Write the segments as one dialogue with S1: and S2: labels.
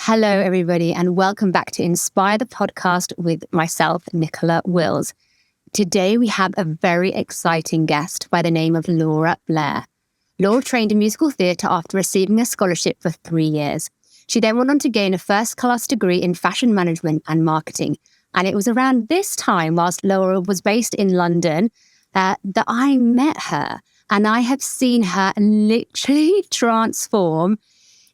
S1: Hello, everybody, and welcome back to Inspire the Podcast with myself, Nicola Wills. Today, we have a very exciting guest by the name of LauraBlair. Laura trained in musical theatre after receiving a scholarship for 3 years. She then went on to gain a first-class degree in fashion management and marketing. And it was around this time, whilst Laura was based in London, that I met her. And I have seen her literally transform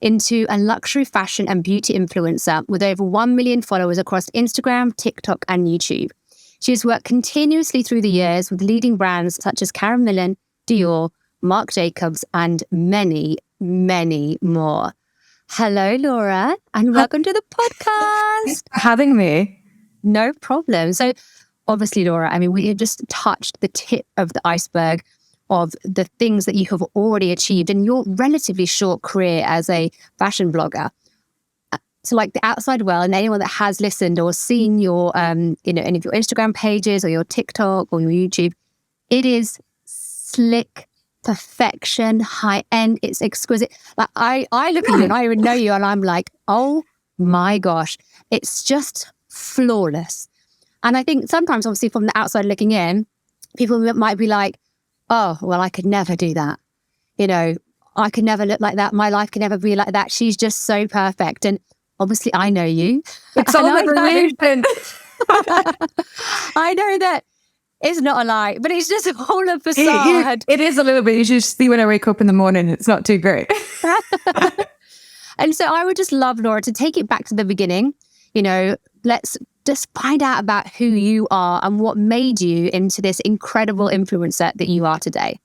S1: into a luxury fashion and beauty influencer with over 1 million followers across Instagram, TikTok, and YouTube. She has worked continuously through the years with leading brands such as Karen Millen, Dior, Marc Jacobs, and many, many more. Hello, Laura, and welcome to the podcast.
S2: Thanks for having me.
S1: No problem. So obviously, Laura, I mean, we have just touched the tip of the iceberg of the things that you have already achieved in your relatively short career as a fashion blogger. So like the outside world and anyone that has listened or seen your, any of your Instagram pages or your TikTok or your YouTube, it is slick, perfection, high end. It's exquisite. Like I look at you and I even know you and I'm like, oh my gosh, it's just flawless. And I think sometimes obviously from the outside looking in, people might be like, oh, well, I could never do that. You know, I could never look like that. My life could never be like that. She's just so perfect. And obviously I know you.
S2: It's all the illusion.
S1: I know that it's not a lie, but it's just all a facade.
S2: It is a little bit. You should see when I wake up in the morning. It's not too great.
S1: And so I would just love, Laura, to take it back to the beginning. You know, let's just find out about who you are and what made you into this incredible influencer that you are today.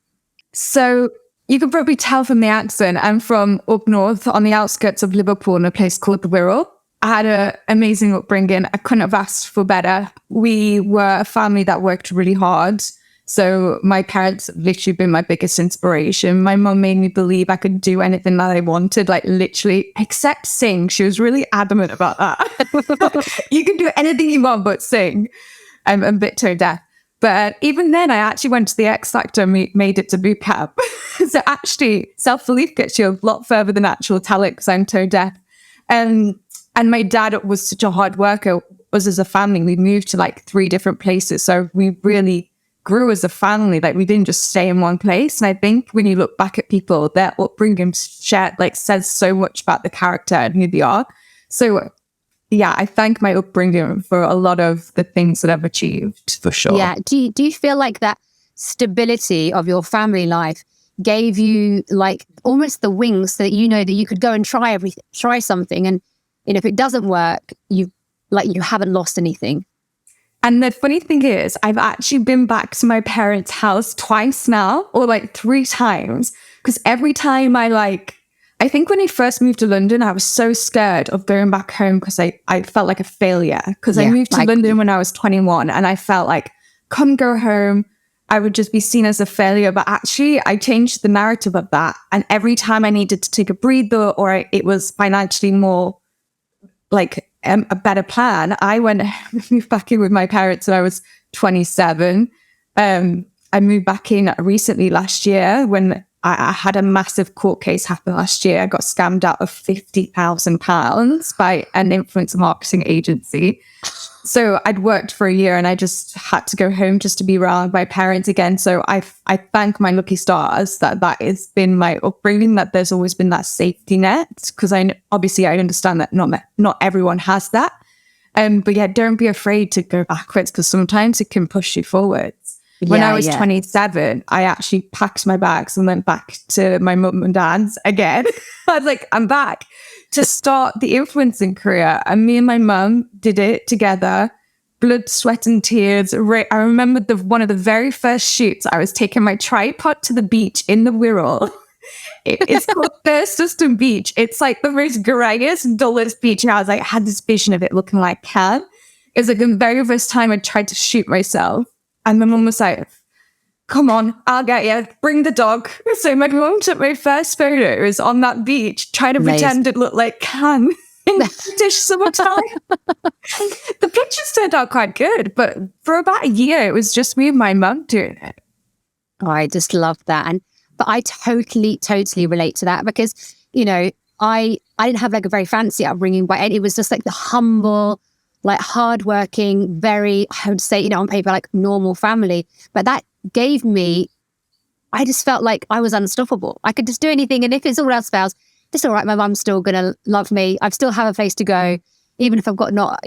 S2: So you can probably tell from the accent, I'm from up north on the outskirts of Liverpool in a place called the Wirral. I had an amazing upbringing. I couldn't have asked for better. We were a family that worked really hard. So my parents have literally been my biggest inspiration. My mum made me believe I could do anything that I wanted, like literally, except sing. She was really adamant about that. You can do anything you want but sing. I'm a bit tone deaf. But even then, I actually went to the X Factor and made it to boot camp. So actually, self-belief gets you a lot further than actual talent because I'm tone deaf. And my dad was such a hard worker. Us as a family, we moved to like 3 different places. So we really grew as a family. Like we didn't just stay in one place. And I think when you look back at people, their upbringing says so much about the character and who they are. So yeah, I thank my upbringing for a lot of the things that I've achieved, for sure.
S1: Yeah. Do you feel like that stability of your family life gave you like almost the wings so that you know that you could go and try something, and if it doesn't work, you haven't lost anything?
S2: And the funny thing is, I've actually been back to my parents' house twice now, or like 3 times, because every time I think when I first moved to London, I was so scared of going back home because I felt like a failure. Because I moved to London when I was 21 and I felt like, go home, I would just be seen as a failure. But actually, I changed the narrative of that. And every time I needed to take a breather or it was financially more like a better plan, I moved back in with my parents when I was 27. I moved back in recently last year when I had a massive court case happen last year. I got scammed out of £50,000 by an influencer marketing agency. So I'd worked for a year and I just had to go home just to be around my parents again. So I thank my lucky stars that has been my upbringing, that there's always been that safety net, because I understand that not everyone has that. But yeah, don't be afraid to go backwards because sometimes it can push you forwards. When I was 27, I actually packed my bags and went back to my mum and dad's again. I was like, I'm back to start the influencing career. And me and my mum did it together, blood, sweat and tears. I remember one of the very first shoots, I was taking my tripod to the beach in the Wirral. It's called Thurston Beach. It's like the most greyest, dullest beach. And I was like, I had this vision of it looking like Cannes. It was like the very first time I tried to shoot myself. And my mum was like, come on, I'll get you. Bring the dog. So my mum took my first photos on that beach, trying to pretend it looked like Cannes in British summertime. The pictures turned out quite good, but for about a year, it was just me and my mum doing it.
S1: Oh, I just love that. But I totally relate to that because, I didn't have like a very fancy upbringing, but it was just like the humble, like hardworking, very, I would say, on paper, like normal family. But that gave me, I just felt like I was unstoppable. I could just do anything. And if it's all else fails, it's all right. My mum's still going to love me. I still have a place to go. Even if I've got not,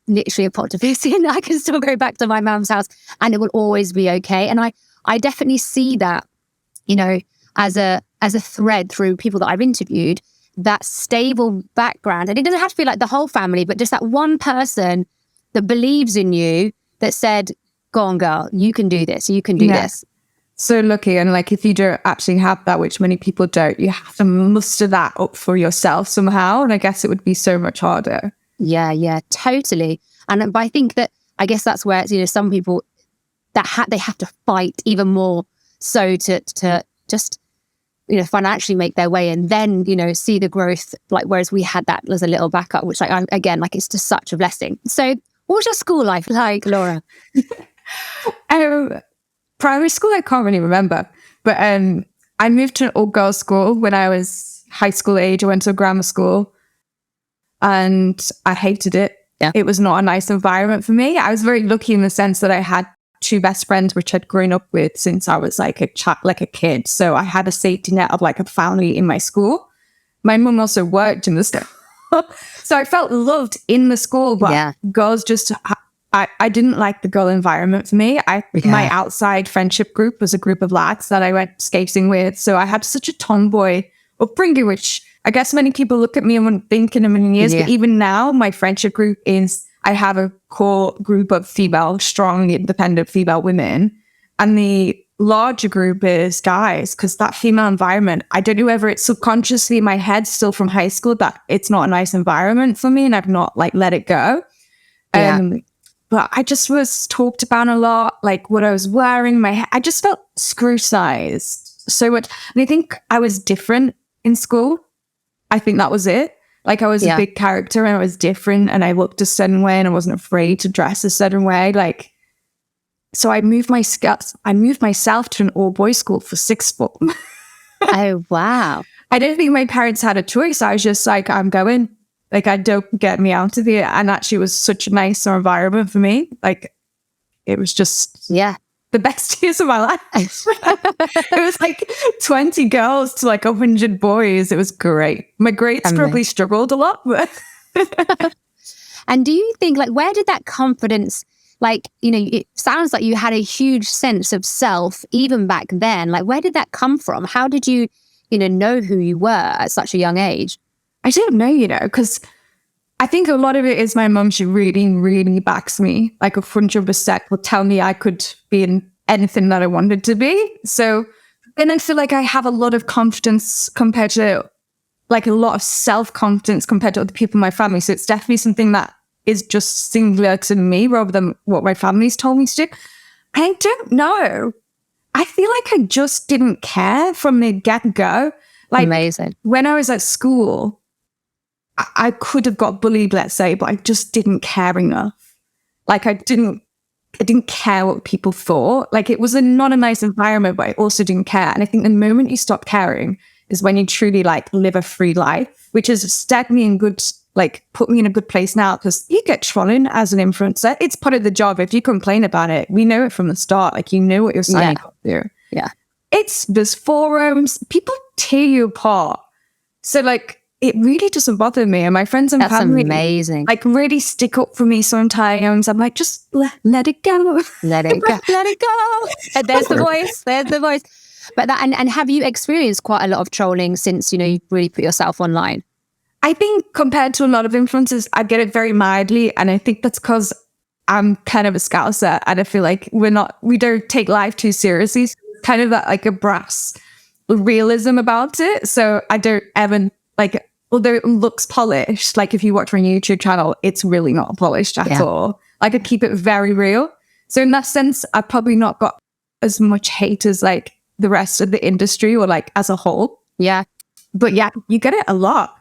S1: literally a pot to piss in, I can still go back to my mum's house and it will always be okay. And I definitely see that, as a thread through people that I've interviewed, that stable background. And it doesn't have to be like the whole family, but just that one person that believes in you, that said, go on, girl, you can do this. You can do this.
S2: So lucky. And like, if you don't actually have that, which many people don't, you have to muster that up for yourself somehow. And I guess it would be so much harder.
S1: Yeah, totally. But I think that, I guess that's where, some people that they have to fight even more so to just, financially make their way and then, see the growth, like, whereas we had that as a little backup, which again, it's just such a blessing. So what was your school life like, Laura?
S2: Primary school, I can't really remember, but I moved to an all-girls school when I was high school age. I went to a grammar school and I hated it. Yeah. It was not a nice environment for me. I was very lucky in the sense that I had two best friends, which I'd grown up with since I was like a kid. So I had a safety net of like a family in my school. My mum also worked in the school. So I felt loved in the school, but girls just... I didn't like the girl environment for me. My outside friendship group was a group of lads that I went skating with. So I had such a tomboy upbringing, which I guess many people look at me and wouldn't think in a million years. But even now, my friendship group is, I have a core group of strong, independent female women. And the larger group is guys, because that female environment, I don't know whether it's subconsciously in my head still from high school that it's not a nice environment for me and I've not like let it go. But I just was talked about a lot, like what I was wearing, I just felt scrutinized so much. And I think I was different in school. I think that was it. Like I was a big character and I was different and I looked a certain way and I wasn't afraid to dress a certain way. Like, so I moved myself to an all-boys school for sixth form.
S1: Oh, wow.
S2: I don't think my parents had a choice. I was just like, I'm going. Like, I don't get me out of here. And actually, it was such a nice environment for me. Like, it was just the best years of my life. It was like 20 girls to like 100 boys. It was great. My grades probably struggled a lot. But
S1: and do you think, like, where did that confidence, like, it sounds like you had a huge sense of self even back then. Like, where did that come from? How did you, know who you were at such a young age?
S2: I don't know, because I think a lot of it is my mum. She really, really backs me, like 100%, will tell me I could be in anything that I wanted to be. So then I feel like I have a lot of confidence compared to, like a lot of self-confidence compared to other people in my family. So it's definitely something that is just singular to me rather than what my family's told me to do. I don't know. I feel like I just didn't care from the get-go. Like, amazing. When I was at school, I could have got bullied, let's say, but I just didn't care enough. Like I didn't care what people thought. Like it was not a nice environment, but I also didn't care. And I think the moment you stop caring is when you truly like live a free life, which has stepped me in good, like put me in a good place now because you get trolling as an influencer. It's part of the job. If you complain about it, we know it from the start. Like you know what you're signing up to.
S1: Yeah.
S2: There's forums, people tear you apart. So like, it really doesn't bother me. And my friends and family
S1: amazing.
S2: Like really stick up for me sometimes. I'm like, just let it go.
S1: Let it go. Let it go. And there's the voice. There's the voice. But that, and have you experienced quite a lot of trolling since, you really put yourself online?
S2: I think compared to a lot of influencers, I get it very mildly. And I think that's because I'm kind of a Scouser. And I feel like we don't take life too seriously. So it's kind of that like a brass realism about it. So I don't ever like, although it looks polished, like if you watch my YouTube channel, it's really not polished at all. Like I keep it very real. So in that sense, I've probably not got as much hate as like the rest of the industry or like as a whole.
S1: Yeah.
S2: But yeah, you get it a lot.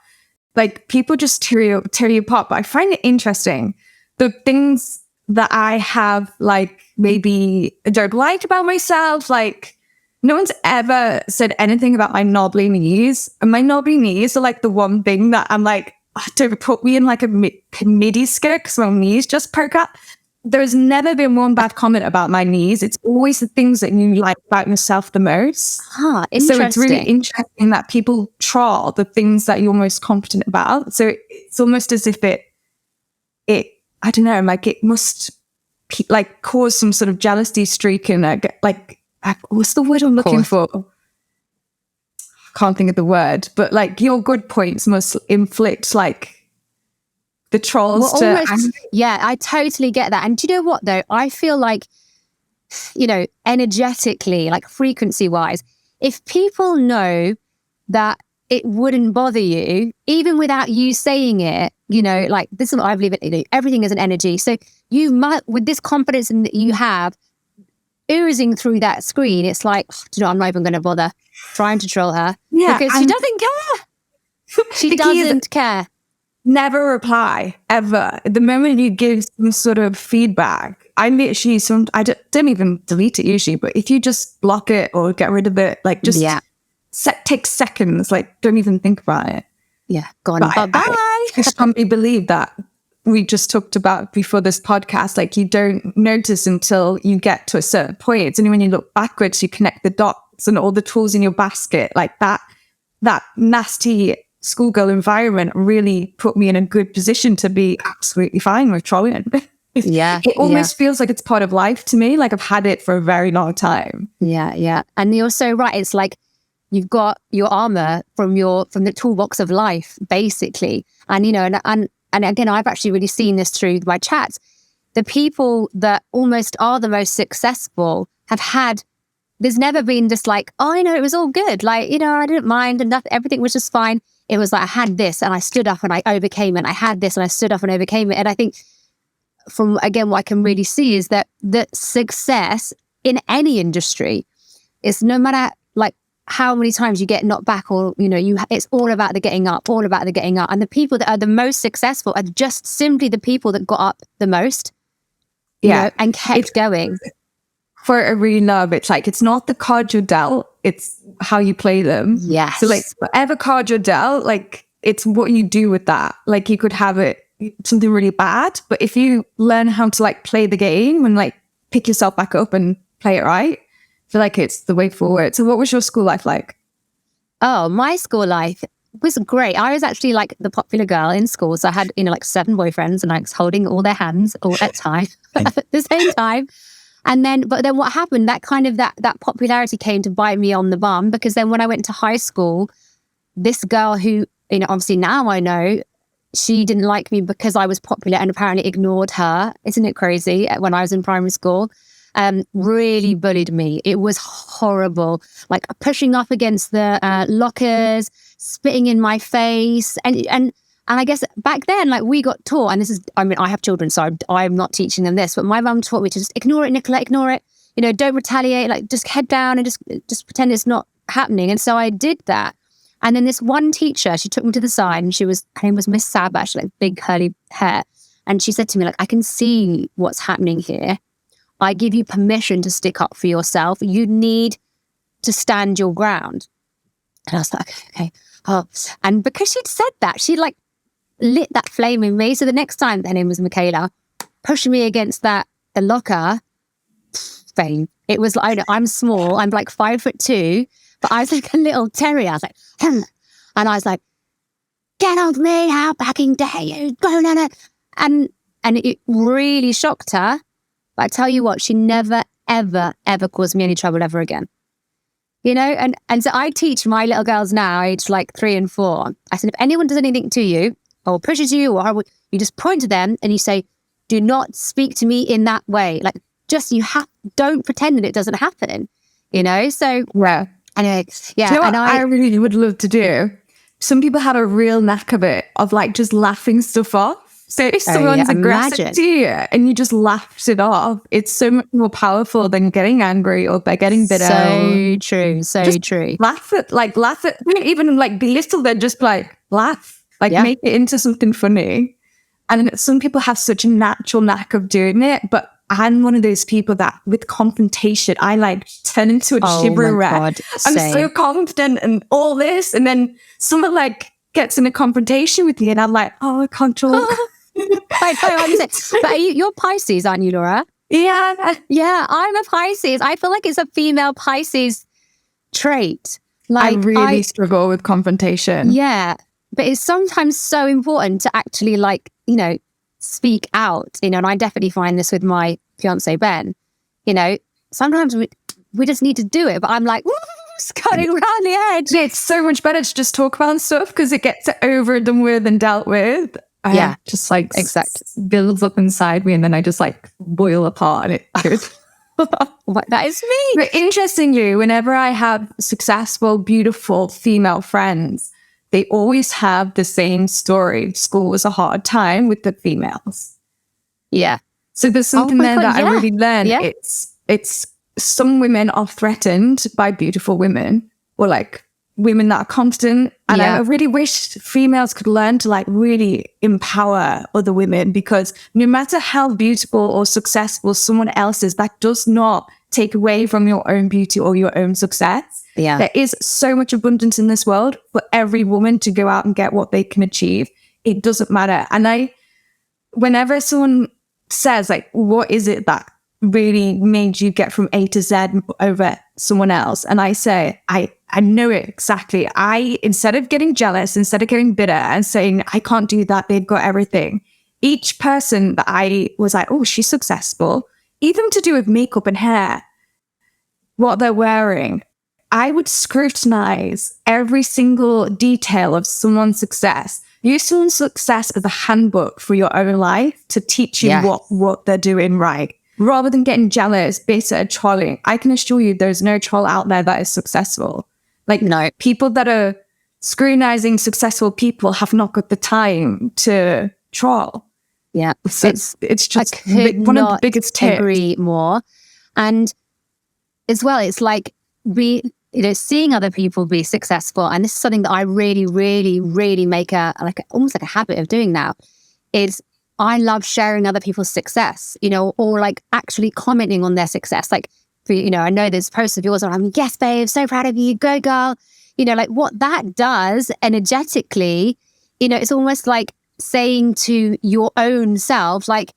S2: Like people just tear you apart. But I find it interesting. The things that I have like maybe don't like about myself, like no one's ever said anything about my knobbly knees. And my knobbly knees are like the one thing that I'm like, don't put me in like a midi skirt because my knees just perk up. There's never been one bad comment about my knees. It's always the things that you like about yourself the most.
S1: Interesting.
S2: So it's really interesting that people troll the things that you're most confident about. So it's almost as if it I don't know, like it must like cause some sort of jealousy streak in like what's the word I'm looking for? I can't think of the word, but like your good points must inflict like the trolls
S1: yeah, I totally get that. And do you know what though? I feel like, you know, energetically, like frequency wise, if people know that it wouldn't bother you, even without you saying it, you know, like this is what I believe in, you know, everything is an energy. So you might, with this confidence that you have oozing through that screen, it's like, do you know, I'm not even going to bother trying to troll her because she doesn't care. She doesn't care.
S2: Never reply ever. The moment you give some sort of feedback, I literally I don't even delete it usually, but if you just block it or get rid of it, like just take seconds, like don't even think about it.
S1: Yeah, go on. Bye-bye.
S2: I strongly believe that we just talked about before this podcast, like you don't notice until you get to a certain point. It's only when you look backwards, you connect the dots and all the tools in your basket, like that nasty schoolgirl environment really put me in a good position to be absolutely fine with trolling. It almost feels like it's part of life to me. Like I've had it for a very long time.
S1: Yeah. And you're so right. It's like you've got your armor from the toolbox of life, basically. And, you know, and again, I've actually really seen this through my chats. The people that almost are the most successful have had, there's never been just like, oh, you know, it was all good. Like, you know, I didn't mind and everything was just fine. It was like, I had this and I stood up and I overcame it. I had this and I stood up and overcame it. And I think from, again, what I can really see is that the success in any industry is no matter like how many times you get knocked back or, you know, it's all about the getting up. And the people that are the most successful are just simply the people that got up the most, you know, and kept going.
S2: For a really love, it's like, it's not the card you're dealt, it's how you play them.
S1: Yes.
S2: So like whatever card you're dealt, like it's what you do with that. Like you could have it something really bad, but if you learn how to like play the game and like pick yourself back up and play it right, I feel like it's the way forward. So what was your school life like?
S1: Oh, my school life was great. I was actually like the popular girl in school. So I had, you know, like 7 boyfriends and I was holding all their hands all at the same time. But then what happened, that kind of that popularity came to bite me on the bum, because then when I went to high school, this girl who, you know, obviously now I know, she didn't like me because I was popular and apparently ignored her. Isn't it crazy? When I was in primary school, really bullied me. It was horrible, like pushing up against the lockers, spitting in my face. And I guess back then, like we got taught, and this is, I mean, I have children, so I'm not teaching them this, but my mum taught me to just ignore it, Nicola, ignore it. You know, don't retaliate, like just head down and just pretend it's not happening. And so I did that. And then this one teacher, she took me to the side and her name was Miss Saba, she had like big curly hair. And she said to me, like, I can see what's happening here. I give you permission to stick up for yourself. You need to stand your ground. And I was like, okay. Oh. And because she'd said that, she like lit that flame in me. So the next time, her name was Michaela, pushing me against the locker, fame. It was like, I'm small, I'm like 5'2", but I was like a little terrier. I was like, and I was like, get off me, how fucking dare you? And it really shocked her. But I tell you what, she never, ever, ever caused me any trouble ever again. You know, and so I teach my little girls now, aged like 3 and 4. I said, if anyone does anything to you or pushes you, or you just point to them and you say, do not speak to me in that way. Like, just don't pretend that it doesn't happen. You know, so
S2: yeah.
S1: Anyway, yeah.
S2: Do you know what I really would love to do? Some people have a real knack of it, of like just laughing stuff off. So if someone's aggressive to you and you just laughed it off, it's so much more powerful than getting angry or by getting bitter.
S1: So true, so just true.
S2: Laugh at, even like belittle them, just like laugh, like make it into something funny. And some people have such a natural knack of doing it, but I'm one of those people that with confrontation, I like turn into a shivering wreck. I'm so confident and all this. And then someone like gets in a confrontation with me and I'm like, oh, I can't talk.
S1: But you're Pisces, aren't you, Laura?
S2: Yeah.
S1: Yeah, I'm a Pisces. I feel like it's a female Pisces trait. Like,
S2: I really struggle with confrontation.
S1: Yeah. But it's sometimes so important to actually like, you know, speak out, you know, and I definitely find this with my fiance, Ben, you know, sometimes we just need to do it. But I'm like, cutting around the edge.
S2: Yeah, it's so much better to just talk about stuff because it gets over and done with and dealt with. Just like builds up inside me and then I just like boil apart and it goes.
S1: That is me.
S2: But interestingly, whenever I have successful, beautiful female friends, they always have the same story. School was a hard time with the females.
S1: Yeah.
S2: So there's something there that I really learned. Yeah. It's some women are threatened by beautiful women or like women that are confident. And I really wish females could learn to like really empower other women because no matter how beautiful or successful someone else is, that does not take away from your own beauty or your own success.
S1: Yeah.
S2: There is so much abundance in this world for every woman to go out and get what they can achieve. It doesn't matter. And whenever someone says like, what is it that really made you get from A to Z over someone else? And I say, I know it exactly. Instead of getting jealous, instead of getting bitter and saying, I can't do that, they've got everything. Each person that I was like, oh, she's successful, even to do with makeup and hair, what they're wearing, I would scrutinize every single detail of someone's success. Use someone's success as a handbook for your own life to teach you what they're doing right. Rather than getting jealous, bitter, trolling. I can assure you there's no troll out there that is successful. Like, no, people that are scrutinizing successful people have not got the time to troll.
S1: Yeah.
S2: So it's just one of the biggest tips.
S1: Agree more. And as well, it's like seeing other people be successful. And this is something that I really, really, really make almost like a habit of doing now is I love sharing other people's success, you know, or like actually commenting on their success. Like, you know, I know there's posts of yours where I'm, yes, babe, so proud of you, go girl. You know, like what that does energetically, you know, it's almost like saying to your own self, like,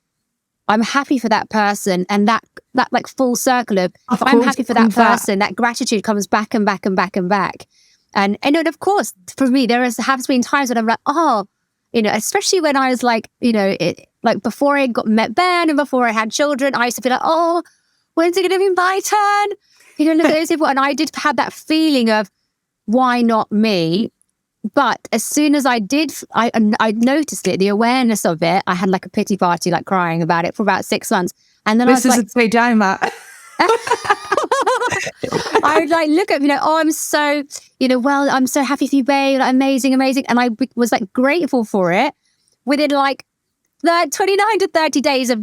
S1: I'm happy for that person. And that like full circle of I'm happy for that person, that gratitude comes back and back and back and back. And of course, for me, there has been times when I'm like, oh, you know, especially when I was like, you know, like before I met Ben and before I had children, I used to be like, oh, when's it going to be my turn? You know, look at those people. And I did have that feeling of, why not me? But as soon as I did, I noticed it, the awareness of it. I had like a pity party, like crying about it for about 6 months. And then
S2: this is a way down, Matt.
S1: I would like look at, you know, oh, I'm so, you know, well, I'm so happy for you, babe, like, amazing. And I was like grateful for it within like the 29 to 30 days of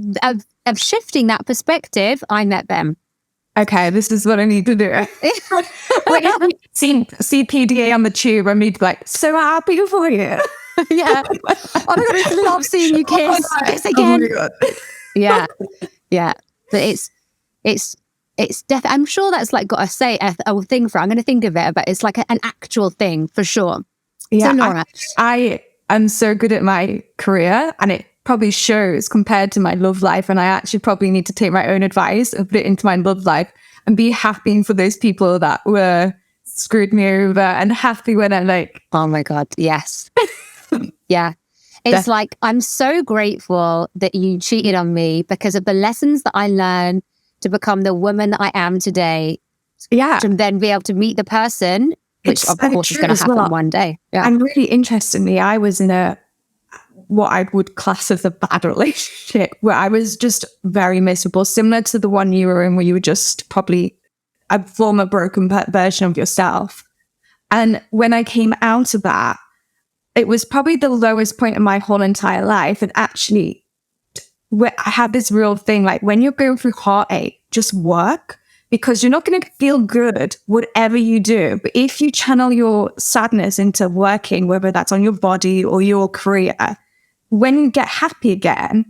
S1: shifting that perspective. I met them.
S2: Okay, this is what I need to do. Like, see PDA on the tube, I need to be like, so happy for you.
S1: Yeah. Oh my God, I love seeing you kiss. Kiss again. Oh yeah. Yeah. But it's definitely, I'm sure that's like got a thing for it. I'm going to think of it, but it's like an actual thing for sure.
S2: Yeah.
S1: So Laura.
S2: I am so good at my career and it probably shows compared to my love life. And I actually probably need to take my own advice and put it into my love life and be happy for those people that were screwed me over and happy when I'm like,
S1: oh my God, yes. Yeah. It's like, I'm so grateful that you cheated on me because of the lessons that I learned to become the woman that I am today.
S2: Yeah.
S1: To then be able to meet the person, which of course is going to happen one day. Yeah.
S2: And really interestingly, I was in what I would class as a bad relationship where I was just very miserable, similar to the one you were in where you were just probably a former broken version of yourself. And when I came out of that, it was probably the lowest point in my whole entire life. And actually, I had this real thing, like when you're going through heartache, just work because you're not going to feel good whatever you do. But if you channel your sadness into working, whether that's on your body or your career, when you get happy again,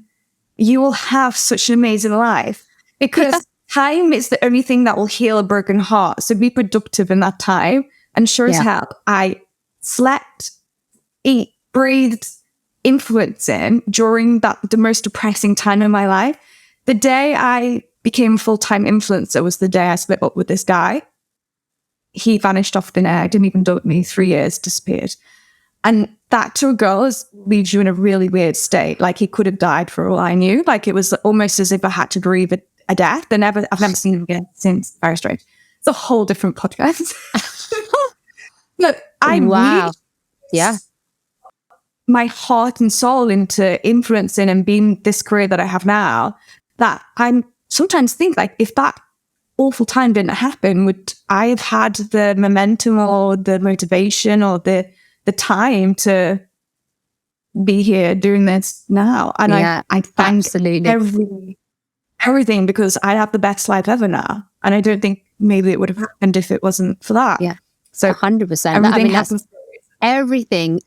S2: you will have such an amazing life, because time is the only thing that will heal a broken heart. So be productive in that time. And sure as hell, I slept, eat, breathed, influencing during the most depressing time in my life. The day I became a full-time influencer was the day I split up with this guy. He vanished off thin air, didn't even date me, 3 years, disappeared. And that to a girl leaves you in a really weird state. Like, he could have died for all I knew. Like, it was almost as if I had to grieve a death. I've never seen him again since. Very strange. It's a whole different podcast. Look, my heart and soul into influencing and being this career that I have now, that I'm sometimes think, like, if that awful time didn't happen, would I have had the momentum or the motivation or the time to be here doing this now? And I thank
S1: absolutely
S2: everything, because I have the best life ever now. And I don't think maybe it would have happened if it wasn't for that.
S1: Yeah.
S2: So
S1: 100%. I mean, that's everything.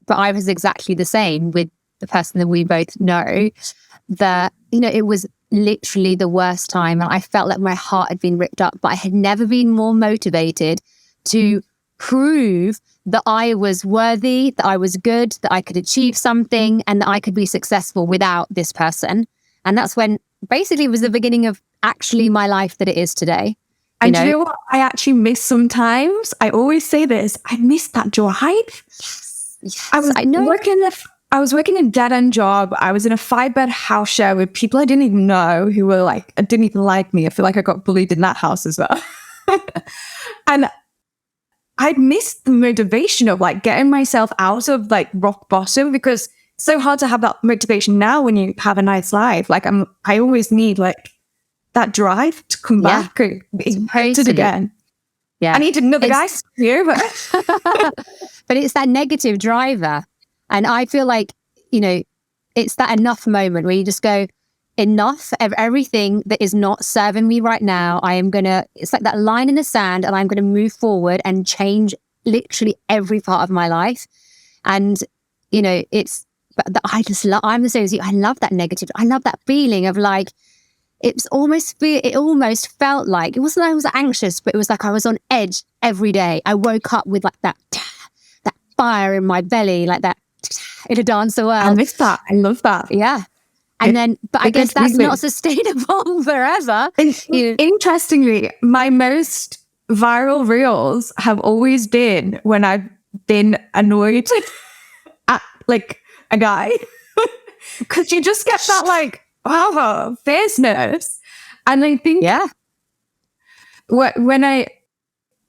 S1: But I was exactly the same with the person that we both know, that, you know, it was literally the worst time. And I felt like my heart had been ripped up, but I had never been more motivated to prove that I was worthy, that I was good, that I could achieve something, and that I could be successful without this person. And that's when basically it was the beginning of actually my life that it is today.
S2: And do you know what I actually miss sometimes? I always say this, I miss that drive.
S1: Yes,
S2: I was working a dead-end job. I was in a 5-bed house share with people I didn't even know, who were like, didn't even like me. I feel like I got bullied in that house as well. And I'd missed the motivation of like getting myself out of like rock bottom, because it's so hard to have that motivation now when you have a nice life. Like I always need like that drive to come back and be excited again.
S1: Yeah.
S2: I need another guy here, but
S1: but it's that negative driver. And I feel like, you know, it's that enough moment where you just go, enough of everything that is not serving me right now. It's like that line in the sand, and I'm going to move forward and change literally every part of my life. And, you know, I'm the same as you. I love that negative. I love that feeling of like, it almost felt like, it wasn't like I was anxious, but it was like I was on edge every day. I woke up with like that fire in my belly, like that in a dancer world.
S2: I miss that. I love that.
S1: Yeah. And then, but I guess that's not sustainable forever.
S2: Interestingly, my most viral reels have always been when I've been annoyed at like a guy. Because you just get that like, wow, fierceness. And I think when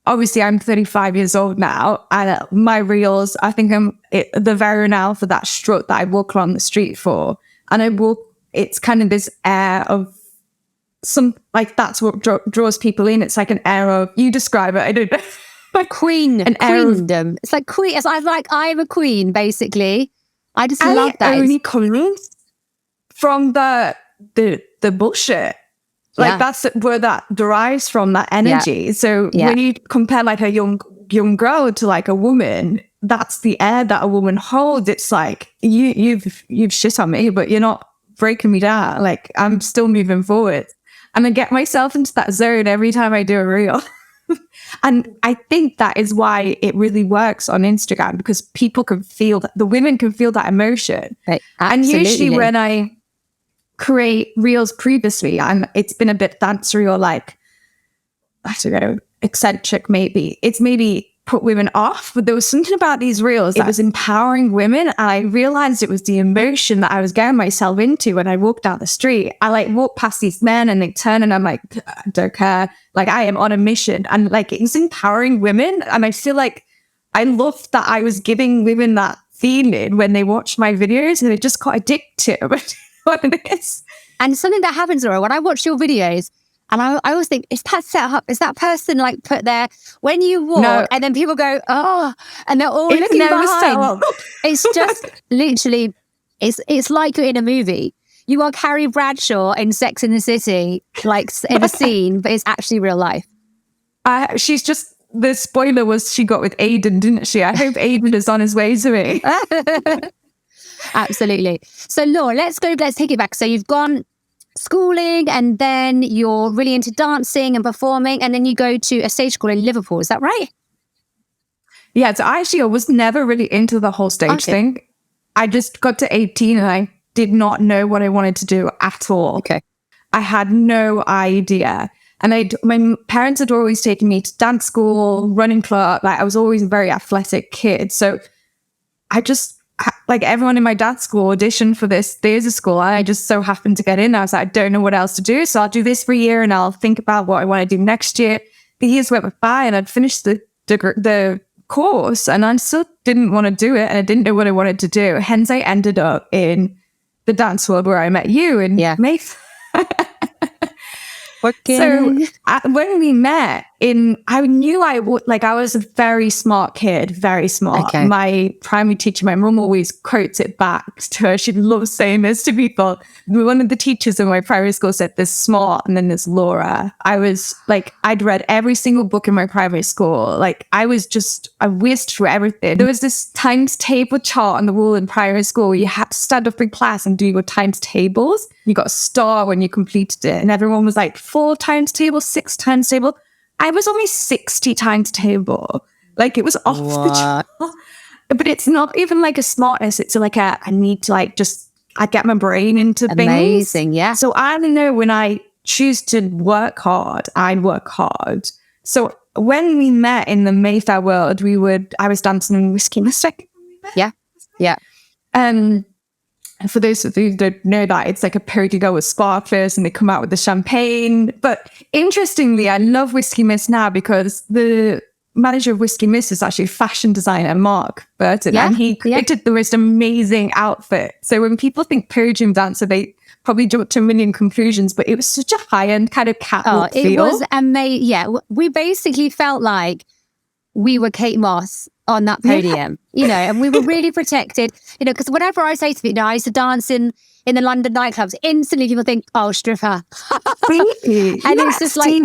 S2: obviously I'm 35 years old now, and my reels, I think I'm the very now for that strut that I walk along the street for. And it's kind of this air of some, like, that's what draws people in. It's like an air of, you describe it, I don't know.
S1: Like queendom. It's like queen. It's like I'm a queen, basically. I just love that.
S2: It only comes from the bullshit. Like that's where that derives from, that energy. So when you compare like a young girl to like a woman, that's the air that a woman holds. It's like you've shit on me, but you're not breaking me down. Like I'm still moving forward. And I get myself into that zone every time I do a reel. And I think that is why it really works on Instagram, because people can feel that, the women can feel that emotion.
S1: Right.
S2: And usually when I create reels previously, it's been a bit dancery or like, I don't know, eccentric maybe. It's maybe put women off, but there was something about these reels that was empowering women. And I realized it was the emotion that I was getting myself into when I walked down the street. I like walk past these men and they turn and I'm like, I don't care. Like I am on a mission, and like it's empowering women. And I feel like I love that I was giving women that feeling when they watch my videos, and it just got addictive. What it is.
S1: And something that happens, Laura, when I watch your videos, and I always think, is that set up? Is that person like put there when you walk? And then people go, oh, and they're all looking behind. It's just literally, it's like you're in a movie. You are Carrie Bradshaw in Sex and the City, like in a scene, but it's actually real life.
S2: She's just, the spoiler was she got with Aiden, didn't she? I hope Aiden is on his way to me.
S1: Absolutely. So Laura, let's take it back. So you've gone schooling and then you're really into dancing and performing, and then you go to a stage school in Liverpool. Is that right?
S2: Yeah, so I was never really into the whole stage thing. I just got to 18 and I did not know what I wanted to do at all.
S1: Okay.
S2: I had no idea. And my parents had always taken me to dance school, running club. Like, I was always a very athletic kid. So I just, like, everyone in my dance school auditioned for this theatre school. I just so happened to get in. I was like, I don't know what else to do. So I'll do this for a year and I'll think about what I want to do next year. The years went by and I'd finished the course and I still didn't want to do it. And I didn't know what I wanted to do. Hence, I ended up in the dance world where I met you in Mayfair. So when we met, I knew I would, like, I was a very smart kid, very smart.
S1: Okay.
S2: My primary teacher, my mum always quotes it back to her. She loves saying this to people. One of the teachers in my primary school said, there's smart and then there's Laura. I was like, I'd read every single book in my primary school. Like, I whizzed through everything. There was this times table chart on the wall in primary school. You had to stand up in class and do your times tables. You got a star when you completed it. And everyone was like, 4 times table, 6 times table. I was only 60 times table. Like, it was off the chart. But it's not even like a smartness. It's like I need to I get my brain into things.
S1: Amazing, yeah.
S2: So I know when I choose to work hard, I work hard. So when we met in the Mayfair world, I was dancing in Whiskey Mistake.
S1: Yeah, yeah.
S2: And for those of you who don't know that, it's like a period you go with sparklers and they come out with the champagne. But interestingly, I love Whiskey Miss now because the manager of Whiskey Miss is actually a fashion designer, Mark Burton, and he created the most amazing outfit. So when people think podium dancer, they probably jump to a million conclusions, but it was such a high-end kind of catwalk feel.
S1: It was amazing. Yeah, we basically felt like we were Kate Moss on that podium, and we were really protected, because whenever I say to people, I used to dance in the London nightclubs, instantly people think, oh, stripper. And it's just like,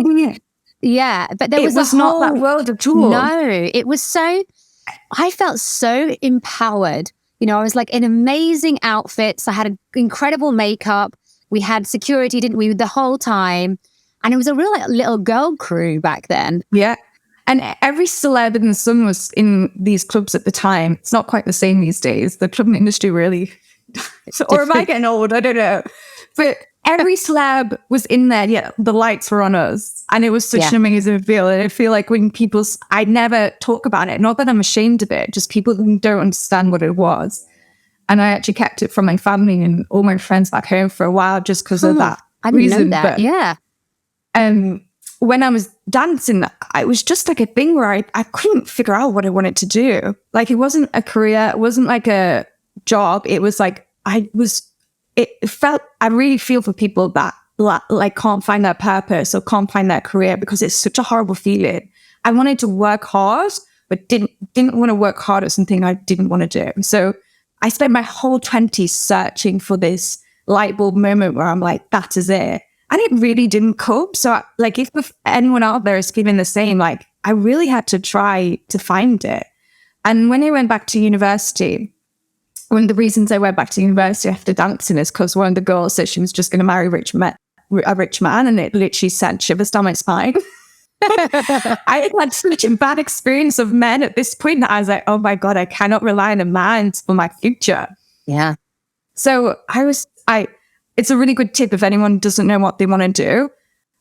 S1: but there was
S2: not that world at all.
S1: No, it was I felt so empowered. I was like in amazing outfits. I had an incredible makeup. We had security, didn't we, the whole time. And it was a real little girl crew back then.
S2: Yeah. And every celeb in the sun was in these clubs at the time. It's not quite the same these days. The club industry really... or am I getting old? I don't know. But every celeb was in there. Yeah, the lights were on us. And it was such an amazing feel. And I feel like when I never talk about it. Not that I'm ashamed of it. Just people who don't understand what it was. And I actually kept it from my family and all my friends back home for a while just because of that reason.
S1: Know that.
S2: But, when I was dancing, it was just like a thing where I couldn't figure out what I wanted to do. Like, it wasn't a career. It wasn't like a job. It was like, I really feel for people that like can't find their purpose or can't find their career because it's such a horrible feeling. I wanted to work hard, but didn't want to work hard at something I didn't want to do. So I spent my whole 20s searching for this light bulb moment where I'm like, that is it. And it really didn't come. So, like, if anyone out there is feeling the same, like, I really had to try to find it. And when I went back to university, one of the reasons I went back to university after dancing is because one of the girls said she was just going to marry a rich man, and it literally sent shivers down my spine. I had had such a bad experience of men at this point that I was like, oh my God, I cannot rely on a man for my future.
S1: Yeah.
S2: So it's a really good tip if anyone doesn't know what they want to do.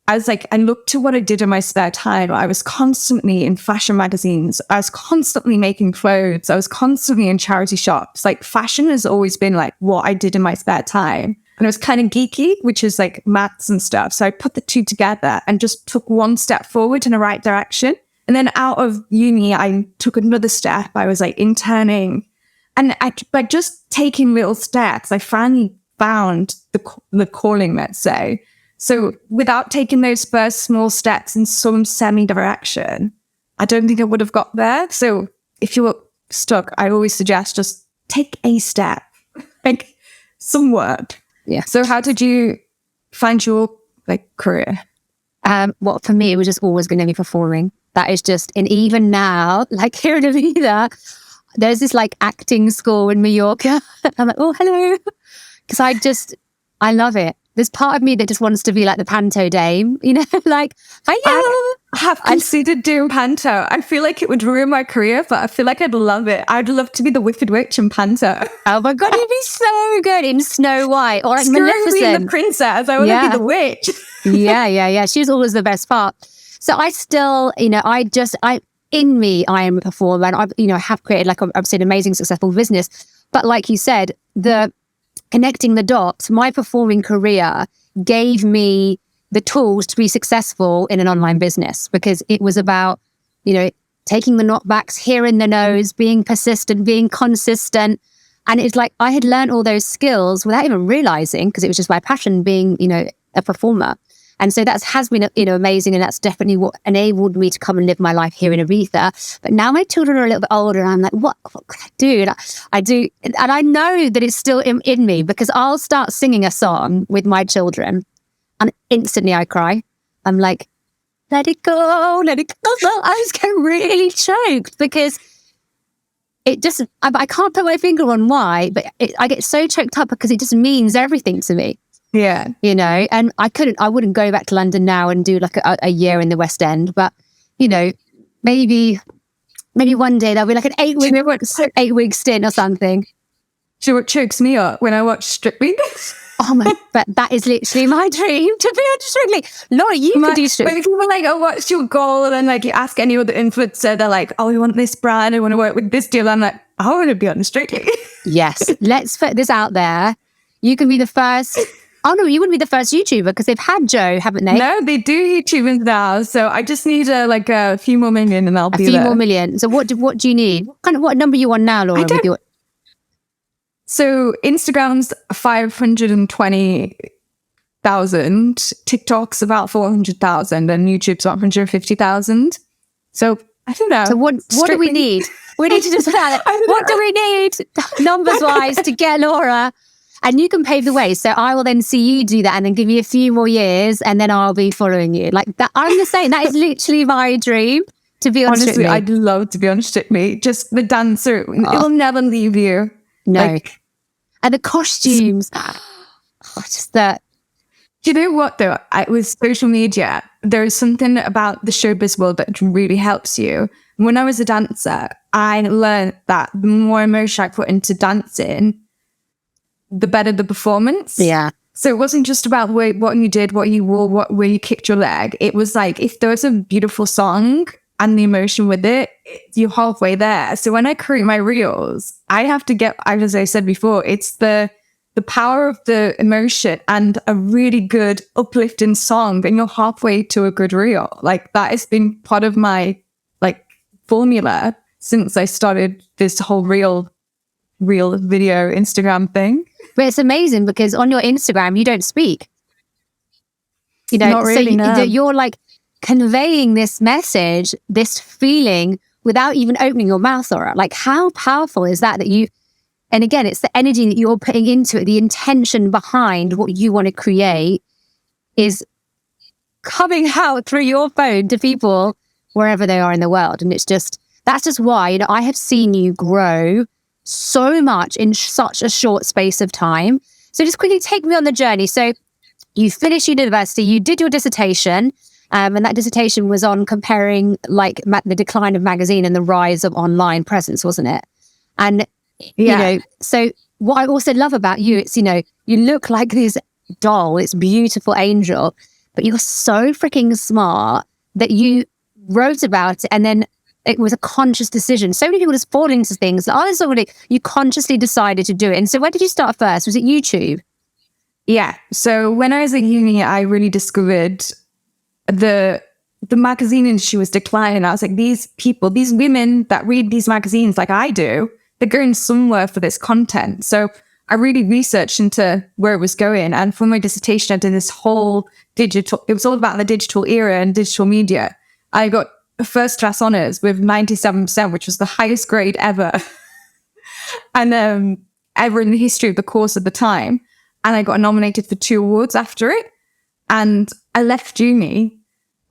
S2: I was like, I looked to what I did in my spare time. I was constantly in fashion magazines. I was constantly making clothes. I was constantly in charity shops. Like, fashion has always been like what I did in my spare time. And it was kind of geeky, which is like maths and stuff. So I put the two together and just took one step forward in the right direction. And then out of uni, I took another step. I was like interning. And by just taking little steps, I finally found the calling, let's say. So without taking those first small steps in some semi-direction, I don't think I would have got there. So if you're stuck, I always suggest just take a step, like some work.
S1: Yeah.
S2: So how did you find your career?
S1: Well, for me, it was just always going to be performing. That is just, and even now, like here in Avida, there's this like acting school in Mallorca. I'm like, oh, hello. Because I love it. There's part of me that just wants to be like the panto dame, you know, like,
S2: I have considered doing panto. I feel like it would ruin my career, but I feel like I'd love it. I'd love to be the Wicked Witch in panto.
S1: Oh my God, you'd be so good in Snow White or like Maleficent.
S2: The princess. I want to be the witch.
S1: Yeah. She's always the best part. So I still, you know, I am a performer, and I have created like obviously an amazing, successful business. But like you said, the connecting the dots, my performing career gave me the tools to be successful in an online business, because it was about, you know, taking the knockbacks, hearing the no's, being persistent, being consistent. And it's like I had learned all those skills without even realizing, because it was just my passion being, you know, a performer. And so that has been, you know, amazing. And that's definitely what enabled me to come and live my life here in Ibiza. But now my children are a little bit older, and I'm like, what can I do? And I do. And I know that it's still in me, because I'll start singing a song with my children and instantly I cry. I'm like, let it go, let it go. I just get really choked, because it just, I can't put my finger on why, but I get so choked up because it just means everything to me.
S2: Yeah.
S1: You know, and I wouldn't go back to London now and do like a year in the West End, but, you know, maybe one day there'll be like an 8-week stint or something.
S2: Do you know what chokes me up when I watch Strictly?
S1: Oh my, but that is literally my dream, to be on Strictly. Laura, you could do Strictly.
S2: When people are like, oh, what's your goal? And then like you ask any other influencer, they're like, oh, we want this brand, I want to work with this deal. I'm like, I want to be on Strictly.
S1: Yes, let's put this out there. You can be the first. Oh no, you wouldn't be the first YouTuber, because they've had Joe, haven't they?
S2: No, they do YouTubers now. So I just need a few more million, and I'll be there. A few
S1: more million. So what do you need? What number are you on now, Laura?
S2: So Instagram's 520,000, TikTok's about 400,000, and YouTube's 150,000. So I don't know.
S1: So what do we need? We need to just what do we need numbers wise to get Laura? And you can pave the way. So I will then see you do that, and then give you a few more years, and then I'll be following you. Like that. I'm just saying, that is literally my dream, to be on Strictly.
S2: Honestly, I'd love to be on Strictly. Just the dancer. It will never leave you.
S1: No. And the costumes. Just that.
S2: Do you know what though? With social media, there is something about the showbiz world that really helps you. When I was a dancer, I learned that the more emotion I put into dancing, the better the performance.
S1: Yeah.
S2: So it wasn't just about what you did, what you wore, where you kicked your leg. It was like, if there was a beautiful song and the emotion with it, you're halfway there. So when I create my reels, I have to get, as I said before, it's the power of the emotion and a really good uplifting song, and you're halfway to a good reel. Like that has been part of my like formula since I started this whole real video Instagram thing.
S1: But it's amazing, because on your Instagram you don't speak. You know,
S2: not really,
S1: so you're like conveying this message, this feeling, without even opening your mouth, Laura. Like, how powerful is that you? And again, it's the energy that you're putting into it, the intention behind what you want to create is coming out through your phone to people wherever they are in the world. And that's just why, you know, I have seen you grow so much in such a short space of time. So just quickly take me on the journey. So you finished university, you did your dissertation, and that dissertation was on comparing like the decline of magazine and the rise of online presence, wasn't it? And you know, so what I also love about you, it's, you know, you look like this doll, this beautiful angel, but you're so freaking smart that you wrote about it, and then it was a conscious decision. So many people just fall into things. You consciously decided to do it. And so where did you start first? Was it YouTube?
S2: Yeah. So when I was at uni, I really discovered the magazine industry was declining. I was like, these people, these women that read these magazines like I do, they're going somewhere for this content. So I really researched into where it was going. And for my dissertation, I did this whole it was all about the digital era and digital media. I got first class honors with 97%, which was the highest grade ever. And ever in the history of the course at the time. And I got nominated for 2 awards after it. And I left uni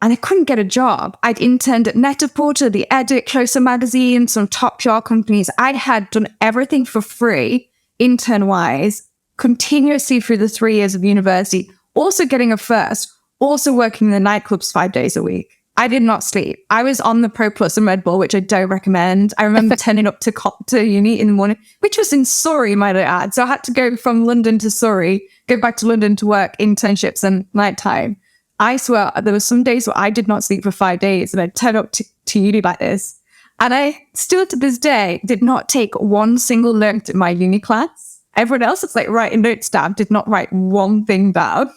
S2: and I couldn't get a job. I'd interned at Net-a-Porter, The Edit, Closer Magazine, some top PR companies. I had done everything for free, intern-wise, continuously through the 3 years of university, also getting a first, also working in the nightclubs 5 days a week. I did not sleep. I was on the Pro Plus and Red Bull, which I don't recommend. I remember turning up to uni in the morning, which was in Surrey, might I add. So I had to go from London to Surrey, go back to London to work internships and nighttime. I swear there were some days where I did not sleep for 5 days and I'd turn up to uni like this. And I still to this day did not take one single note in my uni class. Everyone else is like writing notes down, did not write one thing down.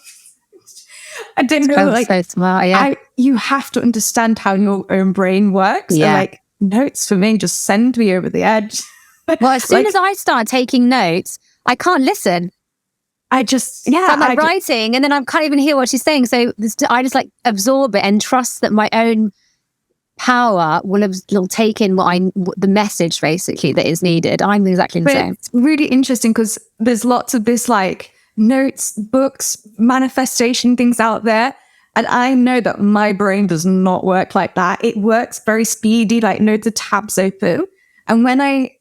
S2: I didn't know, like,
S1: so smart, yeah.
S2: You have to understand how your own brain works.
S1: Yeah.
S2: And like, notes for me just send me over the edge.
S1: Well, as soon as I start taking notes, I can't listen.
S2: I just,
S1: So I'm like writing and then I can't even hear what she's saying. So I just like absorb it and trust that my own power will take in the message basically that is needed. I'm exactly the same.
S2: It's really interesting because there's lots of this like notes, books, manifestation things out there. And I know that my brain does not work like that. It works very speedy, like notes are tabs open. And when I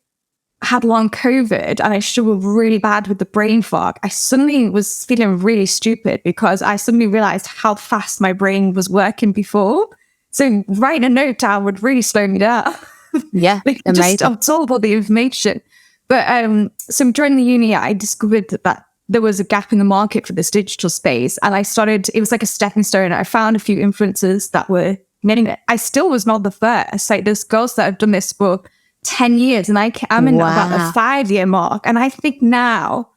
S2: had long COVID and I struggled really bad with the brain fog, I suddenly was feeling really stupid because I suddenly realized how fast my brain was working before. So writing a note down would really slow me down.
S1: Yeah,
S2: like,
S1: amazing.
S2: Just absorb all the information. But so during the uni, I discovered that there was a gap in the market for this digital space. And it was like a stepping stone. I found a few influencers that were knitting it. I still was not the first. Like there's girls that have done this for 10 years and I'm in about the 5-year mark. And I think now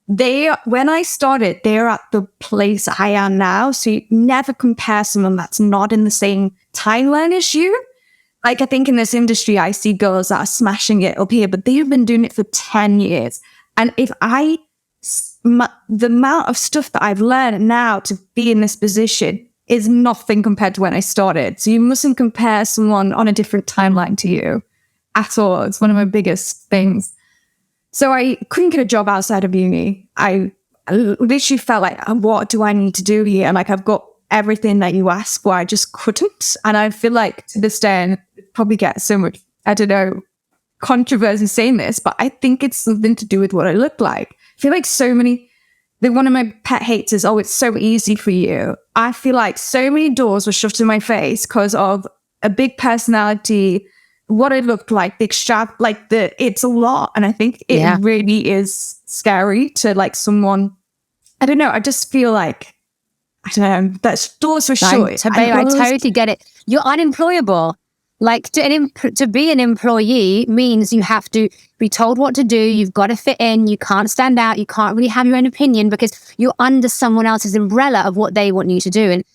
S2: when I started, they're at the place I am now. So you never compare someone that's not in the same timeline as you. Like I think in this industry, I see girls that are smashing it up here, but they've been doing it for 10 years. And if the amount of stuff that I've learned now to be in this position is nothing compared to when I started. So you mustn't compare someone on a different timeline to you at all. It's one of my biggest things. So I couldn't get a job outside of uni. I literally felt like, what do I need to do here? And like, I've got everything that you ask for. I just couldn't. And I feel like to this day, and probably get so much, I don't know, controversy saying this, but I think it's something to do with what I look like. I feel like one of my pet hates is, it's so easy for you. I feel like so many doors were shoved in my face because of a big personality, what I looked like, it's a lot. And I think it really is scary to like someone, I don't know, I just feel like, I don't know, that doors were shut.
S1: I totally get it. You're unemployable. Like to be an employee means you have to be told what to do. You've got to fit in. You can't stand out. You can't really have your own opinion because you're under someone else's umbrella of what they want you to do. And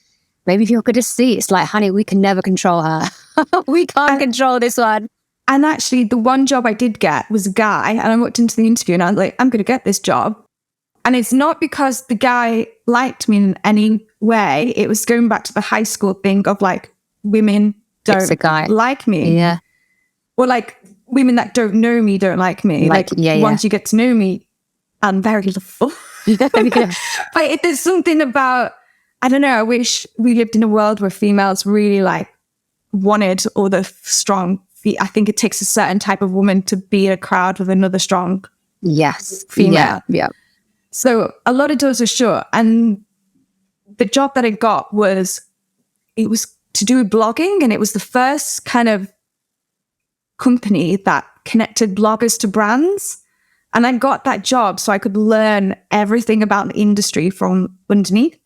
S1: maybe if you're good to see, it's like, honey, we can never control her. We can't control this one.
S2: And actually, the one job I did get was a guy. And I walked into the interview and I was like, I'm going to get this job. And it's not because the guy liked me in any way. It was going back to the high school thing of like women don't like me.
S1: Yeah.
S2: Or like women that don't know me don't like me. Once you get to know me, I'm very lovable. But there's something about, I don't know, I wish we lived in a world where females really like wanted all the strong feet. I think it takes a certain type of woman to be in a crowd with another strong female.
S1: Yeah.
S2: So a lot of doors are shut. And the job that I got was to do with blogging, and it was the first kind of company that connected bloggers to brands. And I got that job so I could learn everything about the industry from underneath.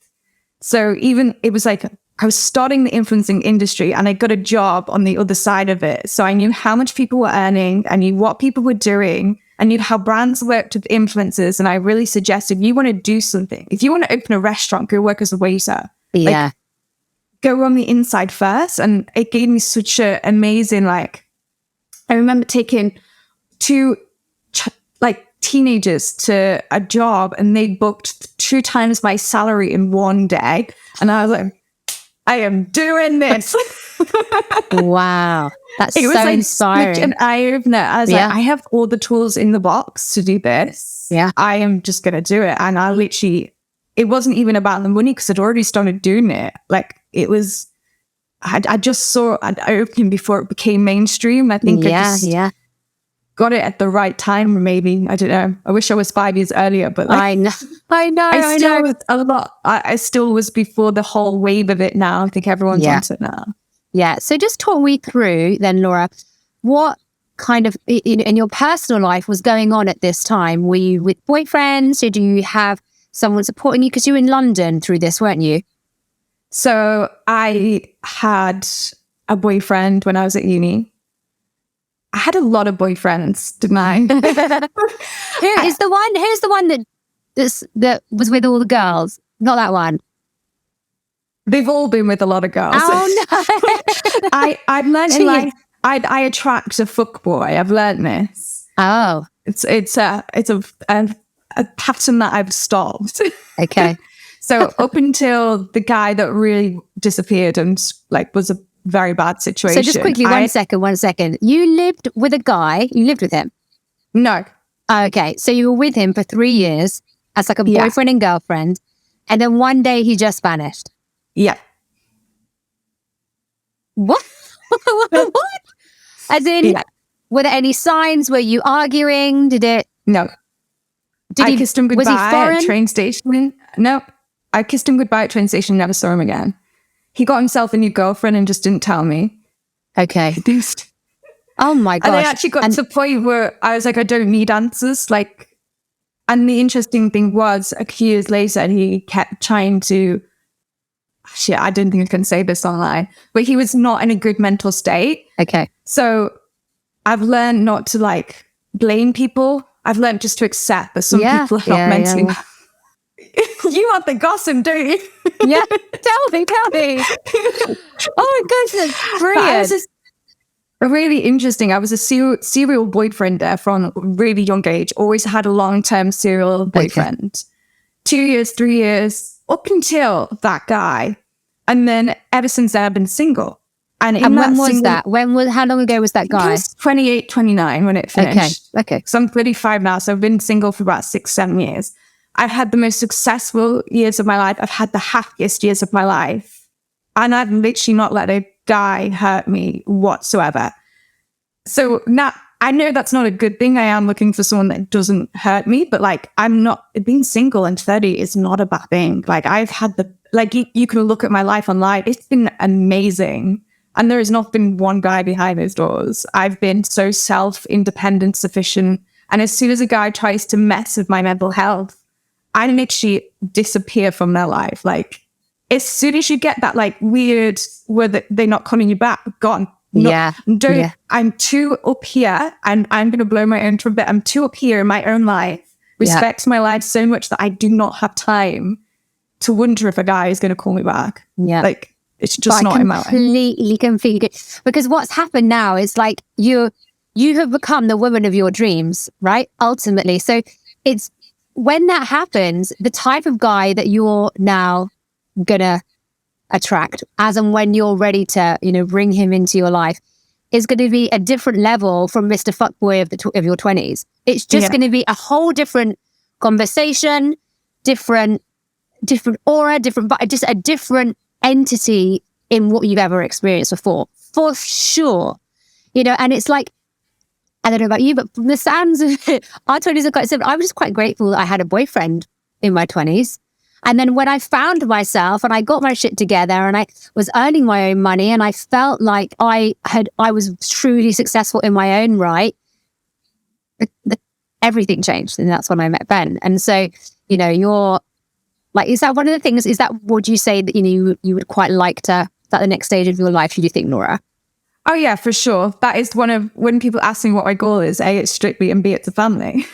S2: So even it was like I was starting the influencing industry and I got a job on the other side of it. So I knew how much people were earning, I knew what people were doing, I knew how brands worked with influencers. And I really suggested, if you want to do something, if you want to open a restaurant, go work as a waiter.
S1: Yeah.
S2: Go on the inside first. And it gave me such an amazing, I remember taking two teenagers to a job and they booked 2 times my salary in one day. And I was like, I am doing this.
S1: Wow. That's so inspiring.
S2: Such an eye-opener. I was like, I have all the tools in the box to do this.
S1: Yeah.
S2: I am just going to do it. And it wasn't even about the money because I'd already started doing it. Like it was I just saw it open before it became mainstream. I think I just got it at the right time, maybe. I don't know. I wish I was 5 years earlier, but like,
S1: I know.
S2: Was a lot. I still was before the whole wave of it now. I think everyone's onto it now.
S1: Yeah. So just talk me through then, Laura, what kind of in your personal life was going on at this time? Were you with boyfriends? Did you have someone supporting you? Because you were in London through this, weren't you?
S2: So I had a boyfriend when I was at uni. I had a lot of boyfriends, didn't I?
S1: Who's the one that was with all the girls? Not that one.
S2: They've all been with a lot of girls.
S1: Oh no!
S2: I've learned in life. I attract a fuckboy. I've learned this.
S1: Oh,
S2: it's a pattern that I've stopped.
S1: Okay.
S2: So up until the guy that really disappeared and like was a very bad situation.
S1: So just quickly, one second. You lived with a guy. You lived with him?
S2: No.
S1: Okay. So you were with him for 3 years as like a boyfriend and girlfriend. And then one day he just vanished.
S2: Yeah.
S1: What? What? As in, were there any signs? Were you arguing? Did it?
S2: No. I kissed him goodbye at train station. No. I kissed him goodbye at train station, never saw him again. He got himself a new girlfriend and just didn't tell me.
S1: Okay. Oh my gosh.
S2: And I actually got to the point where I was like, I don't need answers. Like, and the interesting thing was a few years later, he kept trying to, I don't think I can say this online, but he was not in a good mental state.
S1: Okay.
S2: So I've learned not to like blame people. I've learned just to accept that some people are not mentally. Yeah. You want the gossip, don't you?
S1: Yeah. Tell me. Oh my goodness. Brilliant.
S2: Really interesting. I was a serial boyfriend there from a really young age. Always had a long-term serial boyfriend. Okay. 2 years, 3 years, up until that guy. And then ever since then, I've been single. And
S1: when was that? How long ago was that guy?
S2: I was 28, 29 when it finished.
S1: Okay.
S2: So I'm 35 now. So I've been single for about 6, 7 years. I've had the most successful years of my life. I've had the happiest years of my life. And I've literally not let a guy hurt me whatsoever. So now I know that's not a good thing. I am looking for someone that doesn't hurt me, but like being single and 30 is not a bad thing. Like I've had you can look at my life online. It's been amazing. And there has not been one guy behind those doors. I've been so self-independent, sufficient. And as soon as a guy tries to mess with my mental health, I literally disappear from their life. Like, as soon as you get that, like, weird, where they're not calling you back, gone. I'm too up here, and I'm going to blow my own trumpet. I'm too up here in my own life, respect my life so much that I do not have time to wonder if a guy is going to call me back.
S1: Yeah.
S2: Like, it's just not in my life.
S1: Completely. Because what's happened now is like you have become the woman of your dreams, right? Ultimately. So it's when that happens, the type of guy that you're now gonna attract, as and when you're ready to, bring him into your life, is going to be a different level from Mr. Fuckboy of your 20s. It's just going to be a whole different conversation, different aura, just a different entity in what you've ever experienced before, for sure. And it's like, I don't know about you, but from the sounds of it, our 20s are quite similar. I was just quite grateful that I had a boyfriend in my 20s. And then when I found myself and I got my shit together and I was earning my own money and I felt like I was truly successful in my own right, everything changed. And that's when I met Ben. And so, you're like, is that one of the things, would you say that, you would quite like to, that the next stage of your life, do you think, Laura?
S2: Oh yeah, for sure. That is when people ask me what my goal is, A, it's strictly, and B, it's a family.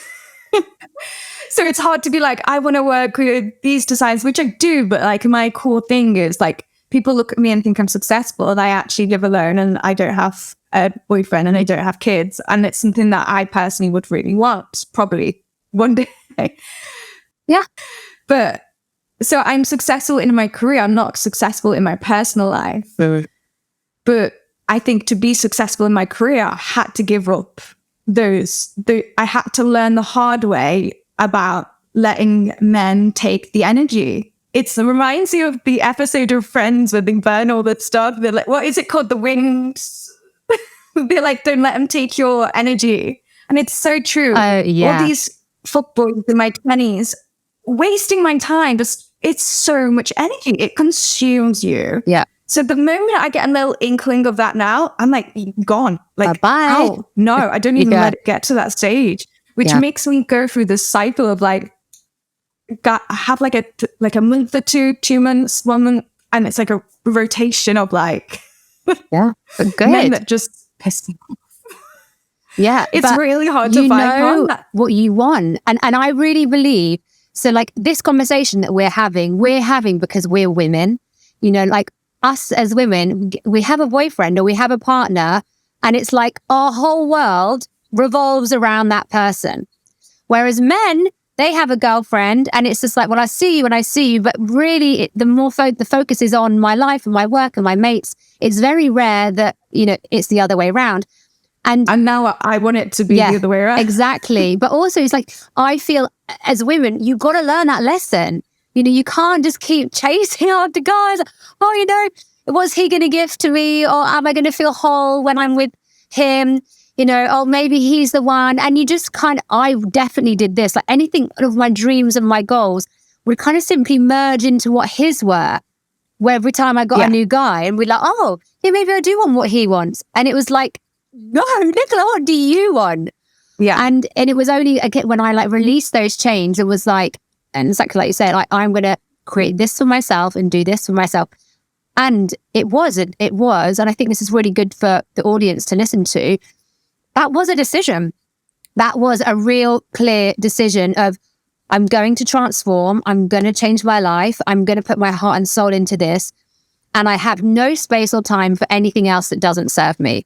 S2: So it's hard to be like, I want to work with these designs, which I do, but like my core thing is like, people look at me and think I'm successful and I actually live alone and I don't have a boyfriend and I don't have kids. And it's something that I personally would really want, probably one day.
S1: Yeah.
S2: But so I'm successful in my career. I'm not successful in my personal life. But I think to be successful in my career, I had to give up I had to learn the hard way about letting men take the energy. it reminds you of the episode of Friends where they burn all the stuff. They're like, what is it called? The wings. They're like, don't let them take your energy. And it's so true.
S1: Oh, yeah.
S2: All these fuckboys in my 20s, wasting my time. Just, it's so much energy. It consumes you.
S1: Yeah.
S2: So the moment I get a little inkling of that now, I'm like, gone. Like,
S1: bye-bye.
S2: ow, no, I don't even let it get to that stage, which makes me go through this cycle of like, have like a month or 2 months, 1 month, and it's like a rotation of like,
S1: but good.
S2: Men that just piss me off.
S1: Yeah,
S2: it's really hard to find one.
S1: What you want, and I really believe so. Like this conversation that we're having because we're women. You know, like us as women, we have a boyfriend or we have a partner, and it's like our whole world revolves around that person. Whereas men, they have a girlfriend, and it's just like, well, I see you and I see you, but really, the focus is on my life and my work and my mates. It's very rare that it's the other way around. And
S2: now I want it to be the other way around.
S1: Exactly. But also, it's like I feel as women, you've got to learn that lesson. You can't just keep chasing after guys. Oh, what's he going to give to me? Or am I going to feel whole when I'm with him? Oh, maybe he's the one. And you just I definitely did this. Like anything of my dreams and my goals would kind of simply merge into what his were. Where every time I got a new guy and we're like, oh, yeah, maybe I do want what he wants. And it was like, no, Nicola, what do you want?
S2: Yeah.
S1: And it was only, again, when I released those chains, it was like, and exactly like you said, I'm going to create this for myself and do this for myself. And it was, and I think this is really good for the audience to listen to. That was a decision. That was a real clear decision of, I'm going to transform. I'm going to change my life. I'm going to put my heart and soul into this. And I have no space or time for anything else that doesn't serve me.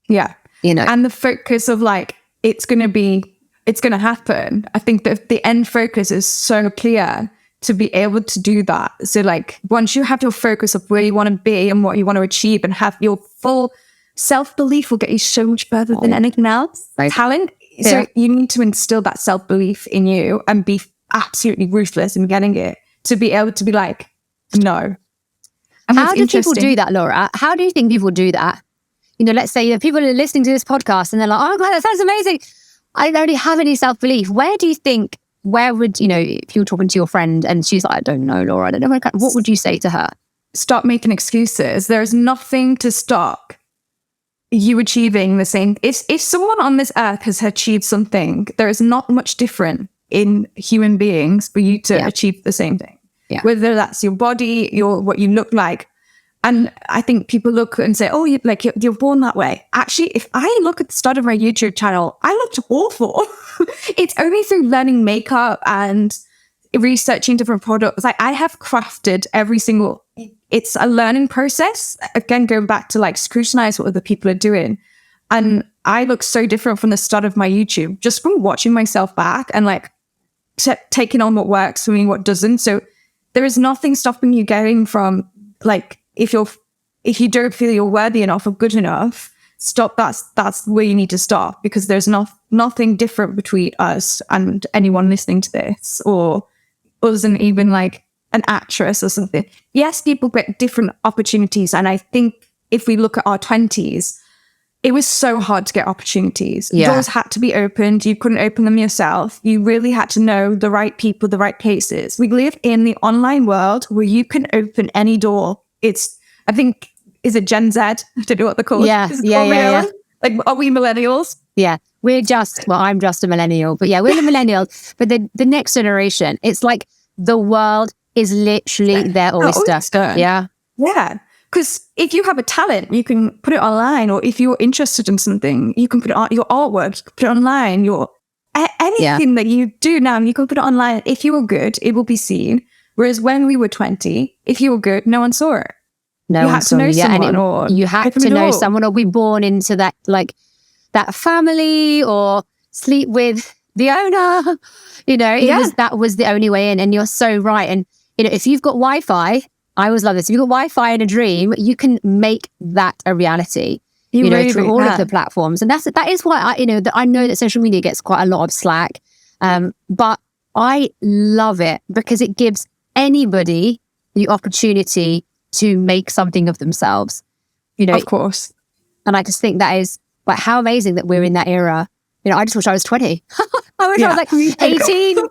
S2: Yeah. And the focus of like, it's going to happen. I think that the end focus is so clear to be able to do that. So like, once you have your focus of where you want to be and what you want to achieve and have your full self-belief, will get you so much further than anything else. Right. Talent. Yeah. So you need to instill that self-belief in you and be absolutely ruthless in getting it to be able to be like, no. And
S1: how do people do that, Laura? How do you think people do that? Let's say people are listening to this podcast and they're like, oh, God, that sounds amazing. I don't really have any self-belief. Where would, if you were talking to your friend and she's like, I don't know, Laura, I don't know, what would you say to her?
S2: Stop making excuses. There's nothing to stop you achieving the same. If someone on this earth has achieved something, there is not much different in human beings for you to achieve the same thing.
S1: Yeah.
S2: Whether that's your body, what you look like. And I think people look and say, oh, you're born that way. Actually, if I look at the start of my YouTube channel, I looked awful. It's only through learning makeup and researching different products. Like I have crafted it's a learning process. Again, going back to like scrutinize what other people are doing. And I look so different from the start of my YouTube, just from watching myself back and like taking on what works for me, what doesn't. So there is nothing stopping you going from like, if you don't feel you're worthy enough or good enough, stop. That's where you need to stop, because there's nothing different between us and anyone listening to this, or us and even like an actress or something. Yes, people get different opportunities. And I think if we look at our 20s, it was so hard to get opportunities. Yeah. Doors had to be opened. You couldn't open them yourself. You really had to know the right people, the right places. We live in the online world where you can open any door. I think, is it Gen Z? I don't know what they're called.
S1: Yeah.
S2: Like, are we millennials?
S1: Yeah. I'm just a millennial, but yeah, we're the millennials. But the next generation, it's like the world is literally their oyster. Yeah.
S2: Yeah. Because if you have a talent, you can put it online, or if you're interested in something, you can put it on your artwork, you can put it online, anything that you do now, you can put it online. If you were good, it will be seen. Whereas when we were 20, if you were good, no one saw it.
S1: You had to know someone, you had to know someone, or be born into that, like that family, or sleep with the owner. That was the only way in. And you're so right. And if you've got Wi-Fi, I always love this. If you've got Wi-Fi in a dream, you can make that a reality.
S2: Really
S1: through all of the platforms. And that is why I know that social media gets quite a lot of slack. But I love it because it gives anybody the opportunity to make something of themselves,
S2: Of course.
S1: And I just think that is like how amazing that we're in that era. I just wish I was 20. I wish I was like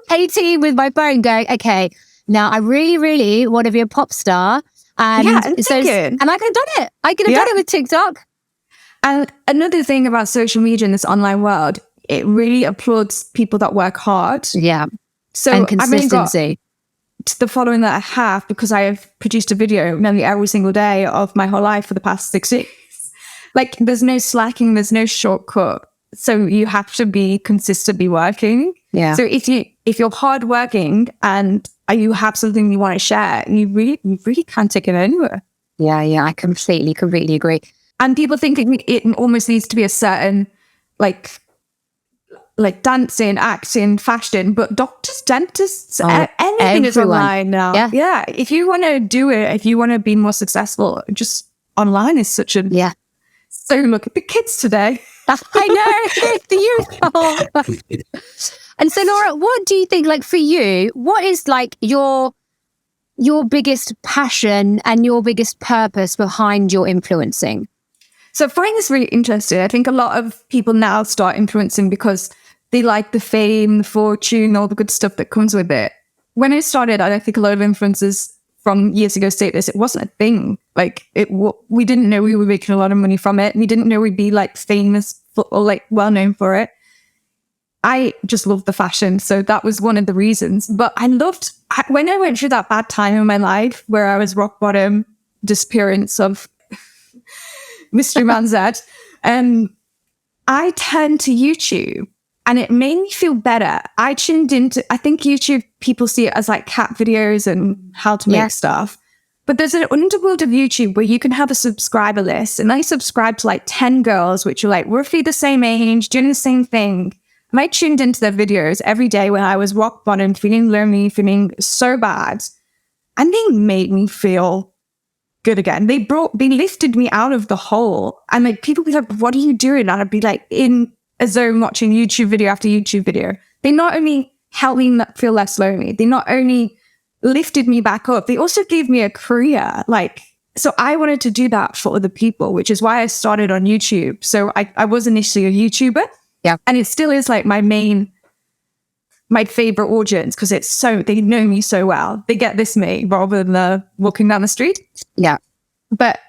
S1: 18 with my phone going, okay, now I really, really want to be a pop star. And
S2: and
S1: I could have done it. I could have done it with TikTok.
S2: And another thing about social media in this online world, it really applauds people that work hard.
S1: Yeah.
S2: So
S1: and consistency.
S2: The following that I have because I have produced a video nearly every single day of my whole life for the past 6 years. Like there's no slacking, there's no shortcut. So you have to be consistently working.
S1: Yeah.
S2: So if you're hardworking and you have something you want to share, you really can't take it anywhere.
S1: Yeah, I completely agree.
S2: And people think it almost needs to be a certain like dancing, acting, fashion, but doctors, dentists, anything is online now. Yeah. If you want to do it, if you want to be more successful, just online is such a So look at the kids today.
S1: I know the youth. And so, Laura, what do you think? Like for you, what is like your biggest passion and your biggest purpose behind your influencing?
S2: So I find this really interesting. I think a lot of people now start influencing because they like the fame, the fortune, all the good stuff that comes with it. When I started, I don't think a lot of influencers from years ago say this. It wasn't a thing. Like we didn't know we were making a lot of money from it. We didn't know we'd be like famous or like well known for it. I just loved the fashion. So that was one of the reasons. But when I went through that bad time in my life where I was rock bottom, disappearance of Mystery Man Z, I turned to YouTube and it made me feel better. I tuned into, I think YouTube, people see it as like cat videos and how to make stuff. But there's an underworld of YouTube where you can have a subscriber list. And I subscribed to like 10 girls, which are like roughly the same age, doing the same thing. And I tuned into their videos every day when I was rock bottom, feeling lonely, feeling so bad. And they made me feel good again. They lifted me out of the hole. And like people would be like, what are you doing? And I'd be like in a zone watching YouTube video after YouTube video. They not only helped me feel less lonely, they not only lifted me back up, they also gave me a career. So I wanted to do that for other people, which is why I started on YouTube. So I was initially a YouTuber.
S1: Yeah.
S2: And it still is like my favorite audience because they know me so well. They get this me rather than walking down the street.
S1: Yeah.
S2: But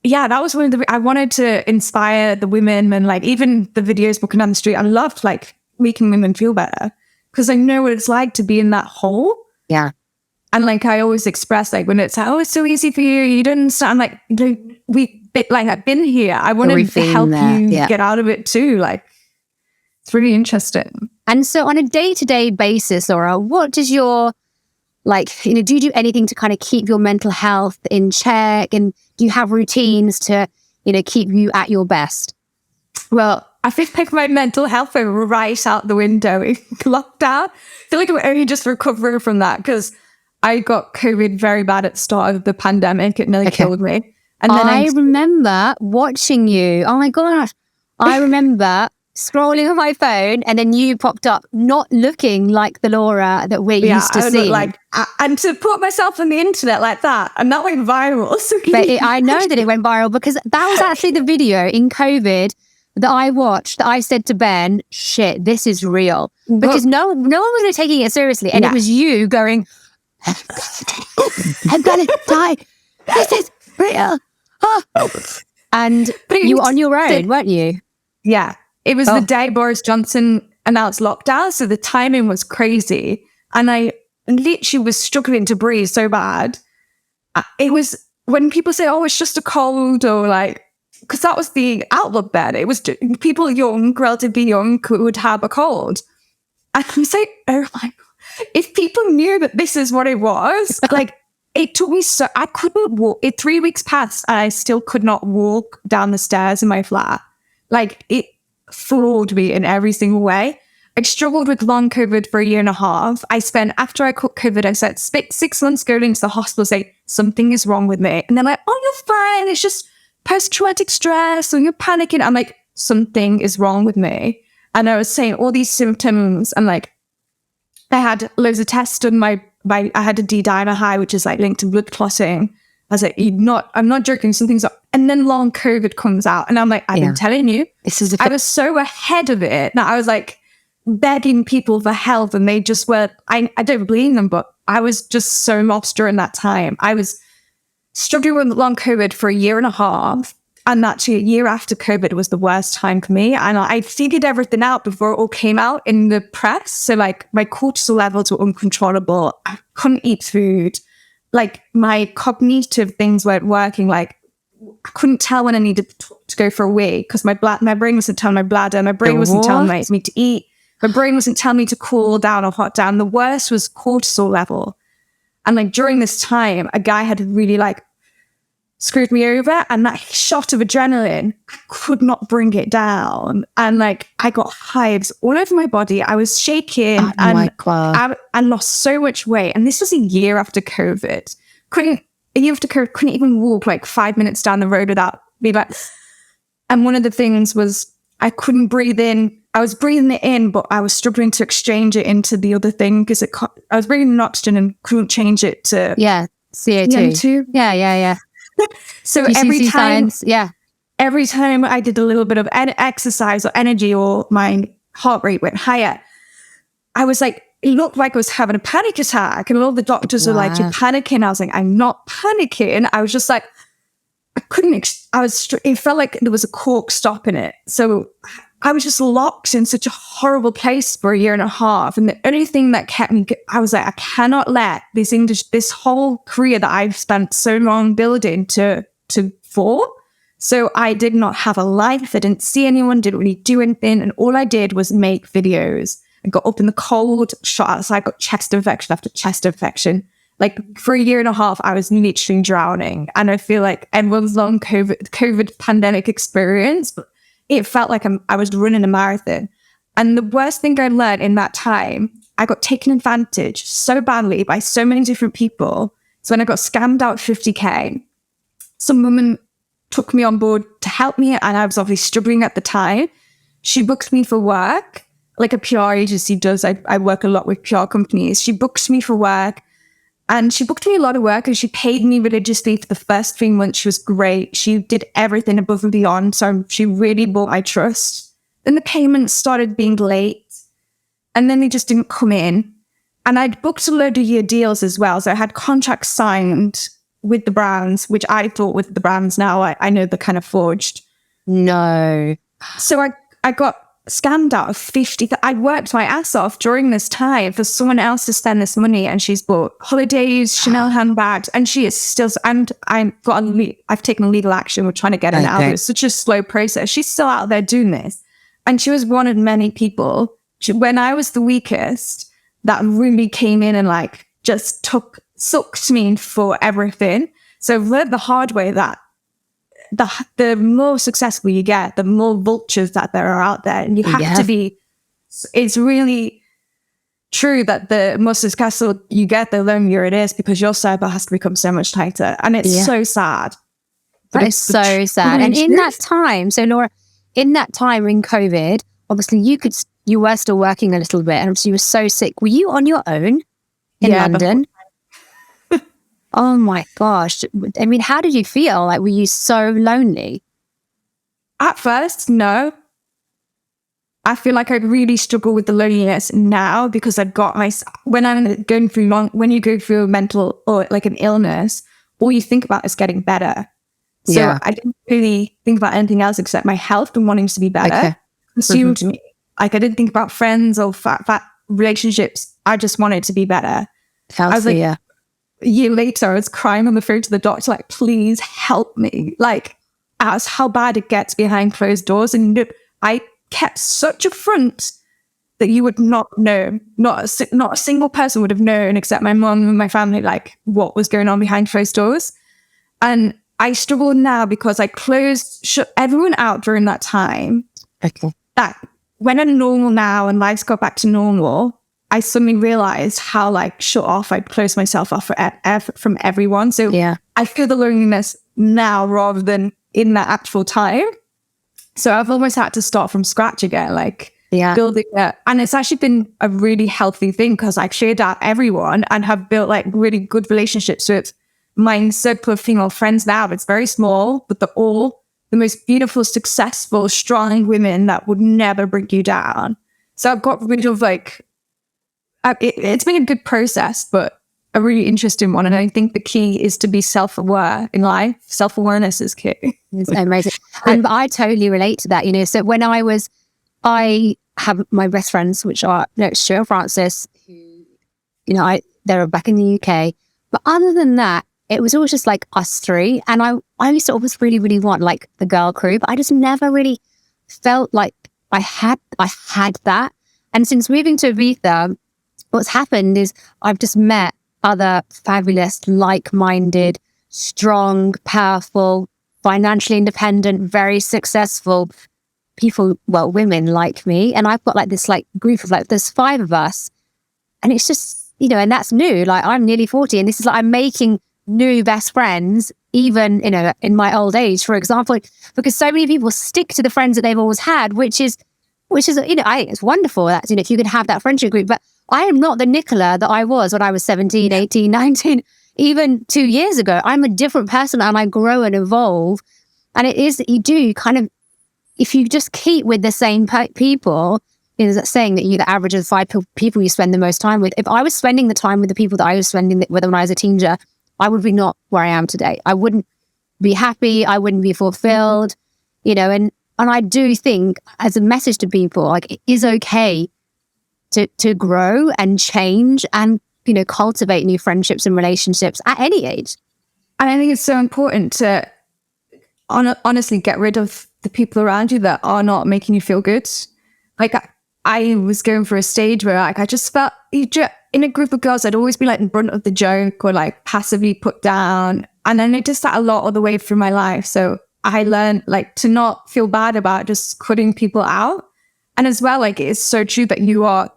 S2: yeah, that was one of I wanted to inspire the women and like even the videos walking down the street. I loved like making women feel better because I know what it's like to be in that hole.
S1: Yeah.
S2: And like I always express like when it's it's so easy for you, you don't understand. Like I've been here. I wanted to help you get out of it too. Like it's really interesting.
S1: And so on a day-to-day basis, Laura, what does your do you do anything to kind of keep your mental health in check? And do you have routines to, keep you at your best?
S2: Well, I think like my mental health went right out the window in lockdown. I feel like I'm only just recovering from that because I got COVID very bad at the start of the pandemic. It nearly killed me. And then
S1: I remember watching you. Oh my gosh. I remember scrolling on my phone and then you popped up not looking like the Laura that we're used to seeing.
S2: And to put myself on the internet like that, and that went viral. So
S1: but I know that it went viral because that was actually the video in COVID that I watched that I said to Ben, shit, this is real. Because no one was taking it seriously. And it was you going, I'm gonna die. This is real. Oh. And you were on your own, weren't you?
S2: Yeah. It was the day Boris Johnson announced lockdown, so the timing was crazy. And I literally was struggling to breathe so bad. It was when people say, it's just a cold or because that was the outlook then. It was people young, relatively young, could have a cold. And I say, oh my God, if people knew that this is what it was, it took me I couldn't walk. 3 weeks passed and I still could not walk down the stairs in my flat. It floored me in every single way. I struggled with long COVID for 1.5 years. After I caught COVID, I spent 6 months going into the hospital saying, something is wrong with me. And they're like, oh, you're fine. It's just post-traumatic stress or you're panicking. I'm like, something is wrong with me. And I was saying all these symptoms and I had loads of tests done. I had a D-dimer high, which is like linked to blood clotting. I was like, I'm not joking. Something's up. And then long COVID comes out. And I'm like, I've been telling you. I was so ahead of it that I was like begging people for help. And they just were, I don't blame them, but I was just so lost during that time. I was struggling with long COVID for a year and a half. And actually a year after COVID was the worst time for me. And I figured everything out before it all came out in the press. So like my cortisol levels were uncontrollable. I couldn't eat food. Like my cognitive things weren't working. Like I couldn't tell when I needed to go for a wee because my brain wasn't telling my bladder. My brain wasn't telling me to eat. My brain wasn't telling me to cool down or hot down. The worst was cortisol level. And like during this time, a guy had really like screwed me over, and that shot of adrenaline, I could not bring it down. And like I got hives all over my body. I was shaking and I lost so much weight. And this was a year after COVID. Couldn't even walk like 5 minutes down the road without being like, and one of the things was I couldn't breathe in. I was breathing it in, but I was struggling to exchange it into the other thing because I was breathing in oxygen and couldn't change it to
S1: CO2. Yeah.
S2: So
S1: GCC
S2: every time I did a little bit of exercise or energy or my heart rate went higher, I was like, it looked like I was having a panic attack. And all the doctors were like, you're panicking. I was like, I'm not panicking. I was just like, I couldn't, it felt like there was a cork stopping it. So I was just locked in such a horrible place for a year and a half. And the only thing that kept me, I was like, I cannot let this whole career that I've spent so long building to fall. So I did not have a life. I didn't see anyone, didn't really do anything. And all I did was make videos. I got up in the cold, shot outside, got chest infection after chest infection. Like for a year and a half, I was literally drowning. And I feel like everyone's long COVID pandemic experience, but it felt like I was running a marathon. And the worst thing I learned in that time, I got taken advantage so badly by so many different people. So when I got scammed out 50K, some woman took me on board to help me. And I was obviously struggling at the time. She booked me for work, like a PR agency does. I work a lot with PR companies. She booked me for work. And she booked me a lot of work and she paid me religiously for the first 3 months. She was great. She did everything above and beyond. So she really bought my trust. Then the payments started being late and then they just didn't come in. And I'd booked a load of year deals as well. So I had contracts signed with the brands, which I thought with the brands now, I know they're kind of forged.
S1: No.
S2: So I got scammed out of 50. I worked my ass off during this time for someone else to spend this money, and she's bought holidays, Chanel handbags, and she is still. And I've taken legal action. We're trying to get her out. It was such a slow process. She's still out there doing this, and she was one of many people. When I was the weakest, that really came in and like just sucked me for everything. So I've learned the hard way that the more successful you get, the more vultures that there are out there. And you have to be, it's really true that the more successful you get, the lonelier it is because your circle has to become so much tighter. And it's so sad.
S1: But it's so sad. And in that time, so Laura, in that time in COVID, obviously you were still working a little bit and so you were so sick. Were you on your own in London? Oh my gosh. I mean, how did you feel? Like, were you so lonely?
S2: At first, no. I feel like I really struggle with the loneliness now because I've got when you go through a mental or like an illness, all you think about is getting better. So I didn't really think about anything else except my health and wanting to be better. Consumed me. Like I didn't think about friends or fat relationships. I just wanted to be better.
S1: Healthy,
S2: I was like, a year later, I was crying on the phone to the doctor, like, please help me. Like, as how bad it gets behind closed doors. And I kept such a front that you would not know. Not a single person would have known except my mom and my family, like, what was going on behind closed doors. And I struggle now because I shut everyone out during that time.
S1: Okay.
S2: That when I'm normal now and life's got back to normal, I suddenly realized how like shut off I'd close myself off from everyone. So I feel the loneliness now rather than in that actual time. So I've almost had to start from scratch again. Like building it. And it's actually been a really healthy thing because I've shared out everyone and have built like really good relationships with my circle of female friends now. It's very small, but they're all the most beautiful, successful, strong women that would never bring you down. So I've got rid of like, it's been a good process, but a really interesting one. And I think the key is to be self-aware in life. Self-awareness is key.
S1: It's amazing. And I totally relate to that, So when I have my best friends, which are Stu and Francis, who, they're back in the UK. But other than that, it was always just like us three. And I used to always really, really want like the girl crew, but I just never really felt like I had that. And since moving to Ibiza, what's happened is I've just met other fabulous, like-minded, strong, powerful, financially independent, very successful people, well, women like me. And I've got like this like group of like, there's 5 of us. And it's just, and that's new. Like I'm nearly 40 and this is like, I'm making new best friends, even, in my old age, for example, because so many people stick to the friends that they've always had, which is, I think it's wonderful that, if you can have that friendship group, but I am not the Nicola that I was when I was 17, 18, 19, even 2 years ago. I'm a different person and I grow and evolve. And it is that you do kind of, if you just keep with the same people, there's that saying that you're the average of the 5 people you spend the most time with. If I was spending the time with the people that I was spending with when I was a teenager, I would be not where I am today. I wouldn't be happy. I wouldn't be fulfilled, and I do think as a message to people, like it is okay to grow and change and, cultivate new friendships and relationships at any age.
S2: And I think it's so important to honestly get rid of the people around you that are not making you feel good. Like I was going for a stage where like I just felt in a group of girls, I'd always be like in front of the joke or like passively put down. And I noticed that a lot of the way through my life. So I learned like to not feel bad about just cutting people out. And as well, like it's so true that you are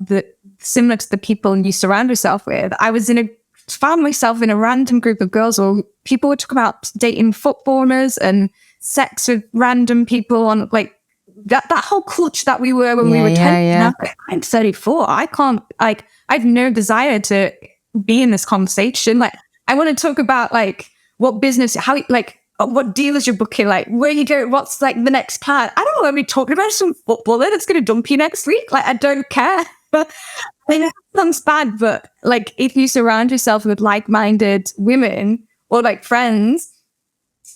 S2: similar to the people you surround yourself with. I found myself in a random group of girls or people would talk about dating footballers and sex with random people on like that whole culture that we were when we were 10.
S1: Yeah.
S2: I'm 34. I can't, like, I have no desire to be in this conversation. Like, I want to talk about like what business, how, like, what deals you're booking, like where you go, what's like the next plan. I don't want to be talking about some footballer that's going to dump you next week. Like, I don't care. But I mean, it sounds bad, but like if you surround yourself with like-minded women or like friends,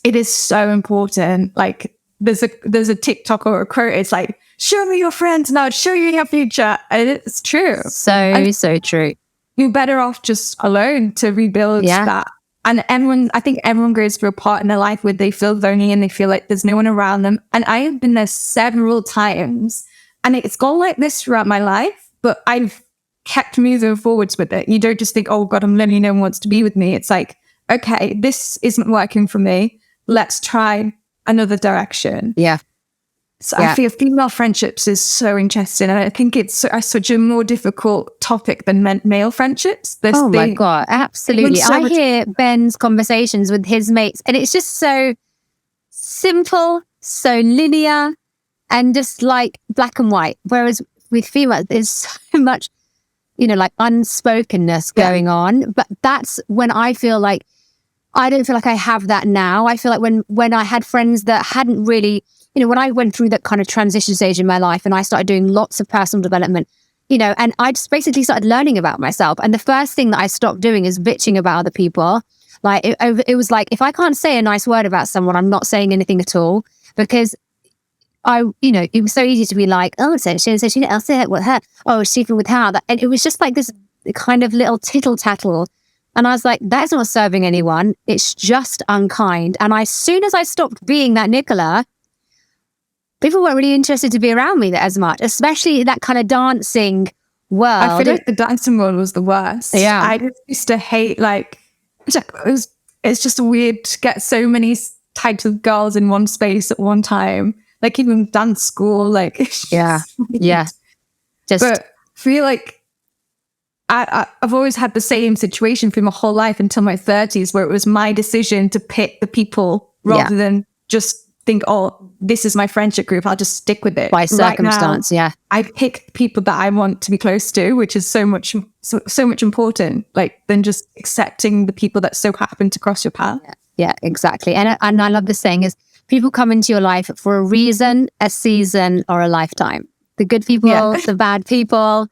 S2: it is so important. Like there's a TikTok or a quote. It's like, show me your friends and I'll show you your future. And it's true.
S1: So true.
S2: You're better off just alone to rebuild that. And I think everyone goes through a part in their life where they feel lonely and they feel like there's no one around them. And I have been there several times and it's gone like this throughout my life, but I've kept moving forwards with it. You don't just think, oh God, I'm lonely, no one wants to be with me. It's like, okay, this isn't working for me. Let's try another direction.
S1: Yeah.
S2: So I feel female friendships is so interesting. And I think it's such a more difficult topic than male friendships.
S1: My God, absolutely. I hear Ben's conversations with his mates and it's just so simple, so linear and just like black and white. Whereas with females, there's so much, like unspokenness going on. But that's when I feel like, I don't feel like I have that now. I feel like when I had friends that hadn't really, when I went through that kind of transition stage in my life and I started doing lots of personal development, and I just basically started learning about myself. And the first thing that I stopped doing is bitching about other people. Like it was like, if I can't say a nice word about someone, I'm not saying anything at all because it was so easy to be like, oh, so she, I'll say it with her. Oh, she's sleeping with her. And it was just like this kind of little tittle tattle. And I was like, that's not serving anyone. It's just unkind. And as soon as I stopped being that Nicola, people weren't really interested to be around me as much, especially that kind of dancing world.
S2: I feel like the dancing world was the worst.
S1: Yeah.
S2: I just used to hate, it's just weird to get so many types of girls in one space at one time. Like even dance school, like.
S1: Yeah.
S2: But I feel like I've always had the same situation for my whole life until my 30s, where it was my decision to pick the people rather than just think, oh, this is my friendship group, I'll just stick with it.
S1: By circumstance,
S2: right now,
S1: yeah.
S2: I pick people that I want to be close to, which is so much important, like, than just accepting the people that so happen to cross your path.
S1: Yeah, exactly. And I love the saying is, people come into your life for a reason, a season, or a lifetime. The good people, the bad people,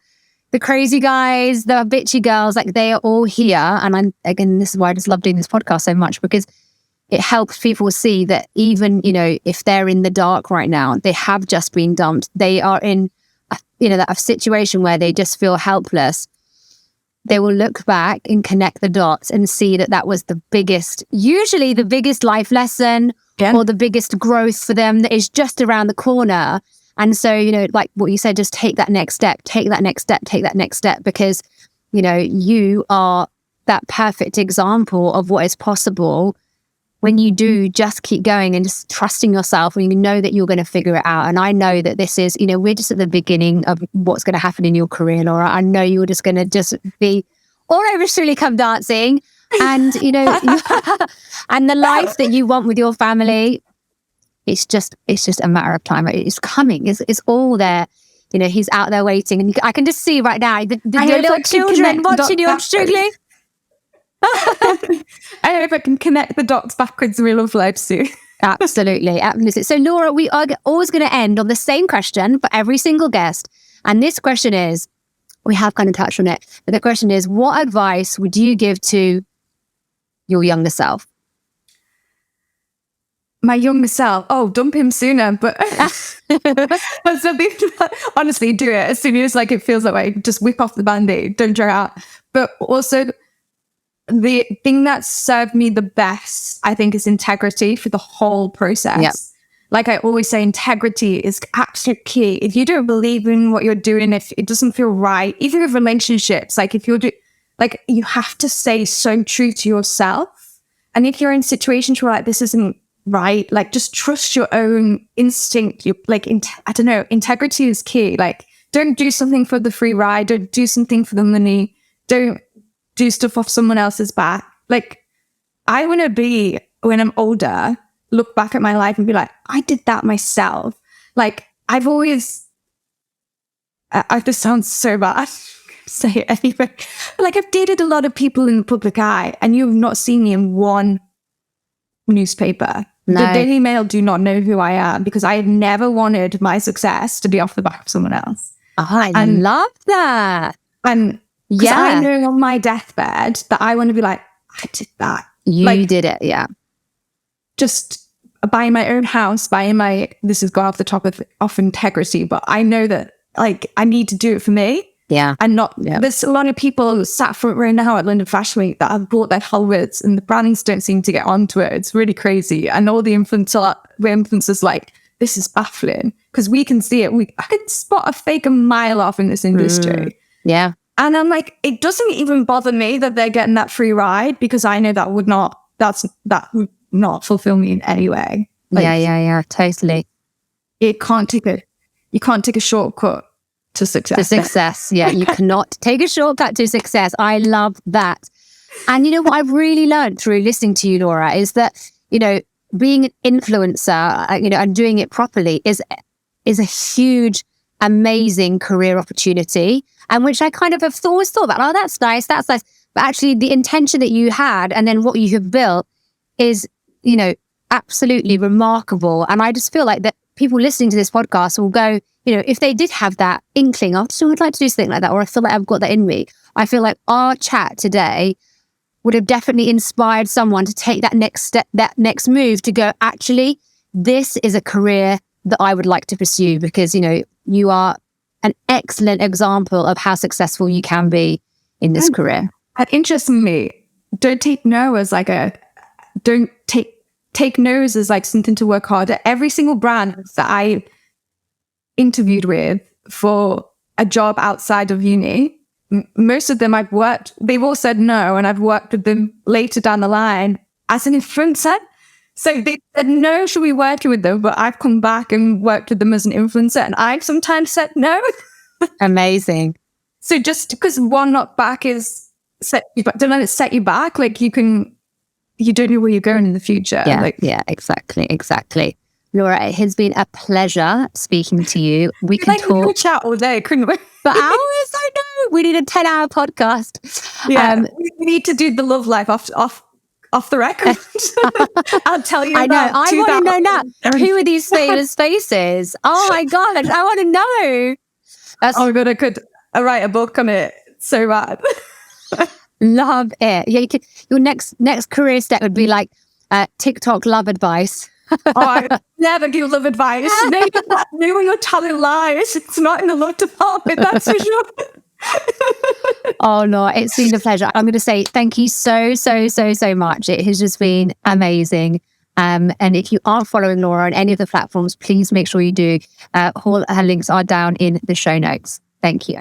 S1: the crazy guys, the bitchy girls, like, they are all here. And again, this is why I just love doing this podcast so much, because it helps people see that even, if they're in the dark right now, they have just been dumped, they are in, a situation where they just feel helpless. They will look back and connect the dots and see that was usually the biggest life lesson or the biggest growth for them that is just around the corner. And so, like what you said, just take that next step, because, you are that perfect example of what is possible when you do just keep going and just trusting yourself, when you know that you're going to figure it out. And I know that this is, we're just at the beginning of what's going to happen in your career, Laura. I know you're just going to just be all over Surely Come Dancing, and, and the life that you want with your family. It's just a matter of time. It's coming. It's all there. He's out there waiting, and I can just see right now the little children watching you. I'm struggling.
S2: I hope I can connect the dots backwards real life soon.
S1: Absolutely. So, Laura, we are always going to end on the same question for every single guest, and this question is, we have kind of touched on it, but the question is, what advice would you give to your younger self?
S2: My younger self, dump him sooner, but honestly, do it as soon as it feels that way. Just whip off the Band-Aid, don't drag out. But also, the thing that served me the best, I think, is integrity for the whole process. Yep. Like I always say, integrity is absolute key. If you don't believe in what you're doing, if it doesn't feel right, even with relationships, if you're you have to stay so true to yourself. And if you're in situations where this isn't right, just trust your own instinct. Integrity is key. Don't do something for the free ride. Don't do something for the money. Don't do stuff off someone else's back. I want to be, when I'm older, look back at my life and be like, I did that myself. I've always, this sounds so bad, say it anyway. I've dated a lot of people in the public eye, and you have not seen me in one newspaper. No. The Daily Mail do not know who I am, because I have never wanted my success to be off the back of someone else.
S1: I love that.
S2: And I know on my deathbed that I want to be like, I did that.
S1: You did it, yeah.
S2: Just buying my own house, this is going off the top of integrity, but I know that I need to do it for me.
S1: Yeah.
S2: And there's a lot of people sat front row now at London Fashion Week that have bought their helmets, and the brandings don't seem to get onto it. It's really crazy. And all the influencers this is baffling, because we can see it. I can spot a fake a mile off in this industry.
S1: Yeah.
S2: And I'm it doesn't even bother me that they're getting that free ride, because I know that would not fulfill me in any way.
S1: Yeah, totally.
S2: You can't take a shortcut to success.
S1: Yeah, you cannot take a shortcut to success. I love that. And what I've really learned through listening to you, Laura, is that, being an influencer, and doing it properly is a huge, amazing career opportunity, and which I kind of have always thought about, that's nice. But actually the intention that you had, and then what you have built is, absolutely remarkable. And I just feel like that people listening to this podcast will go, if they did have that inkling, I'd like to do something like that, or I feel like I've got that in me. I feel like our chat today would have definitely inspired someone to take that next step, that next move, to go, actually, this is a career that I would like to pursue, because, you are an excellent example of how successful you can be in this career.
S2: And interestingly, don't take no as don't take no's as something to work harder. Every single brand that I interviewed with for a job outside of uni, most of them they've all said no, and I've worked with them later down the line as an influencer. So they said no, should we work with them? But I've come back and worked with them as an influencer, and I've sometimes said no.
S1: Amazing.
S2: So just because one knockback is don't let it set you back. You don't know where you're going in the future.
S1: Yeah, exactly. Laura, it has been a pleasure speaking to you. We can
S2: We could
S1: talk
S2: chat all day, couldn't we?
S1: for hours. I know. We need a 10-hour podcast.
S2: Yeah, we need to do the love life off the record. I'll tell you.
S1: I know.
S2: About
S1: I want to know now.
S2: 2000.
S1: Who are these famous faces? Oh my God. I want to know.
S2: Oh my God, I could write a book on it. So bad.
S1: Love it. Yeah, your next career step would be like TikTok love advice.
S2: I never give love advice. Know where your talent lies. It's not in the love department, that's for sure.
S1: Oh no, it's been a pleasure. I'm going to say thank you so much. It has just been amazing. And if you aren't following Laura on any of the platforms, please make sure you do. All her links are down in the show notes. Thank you.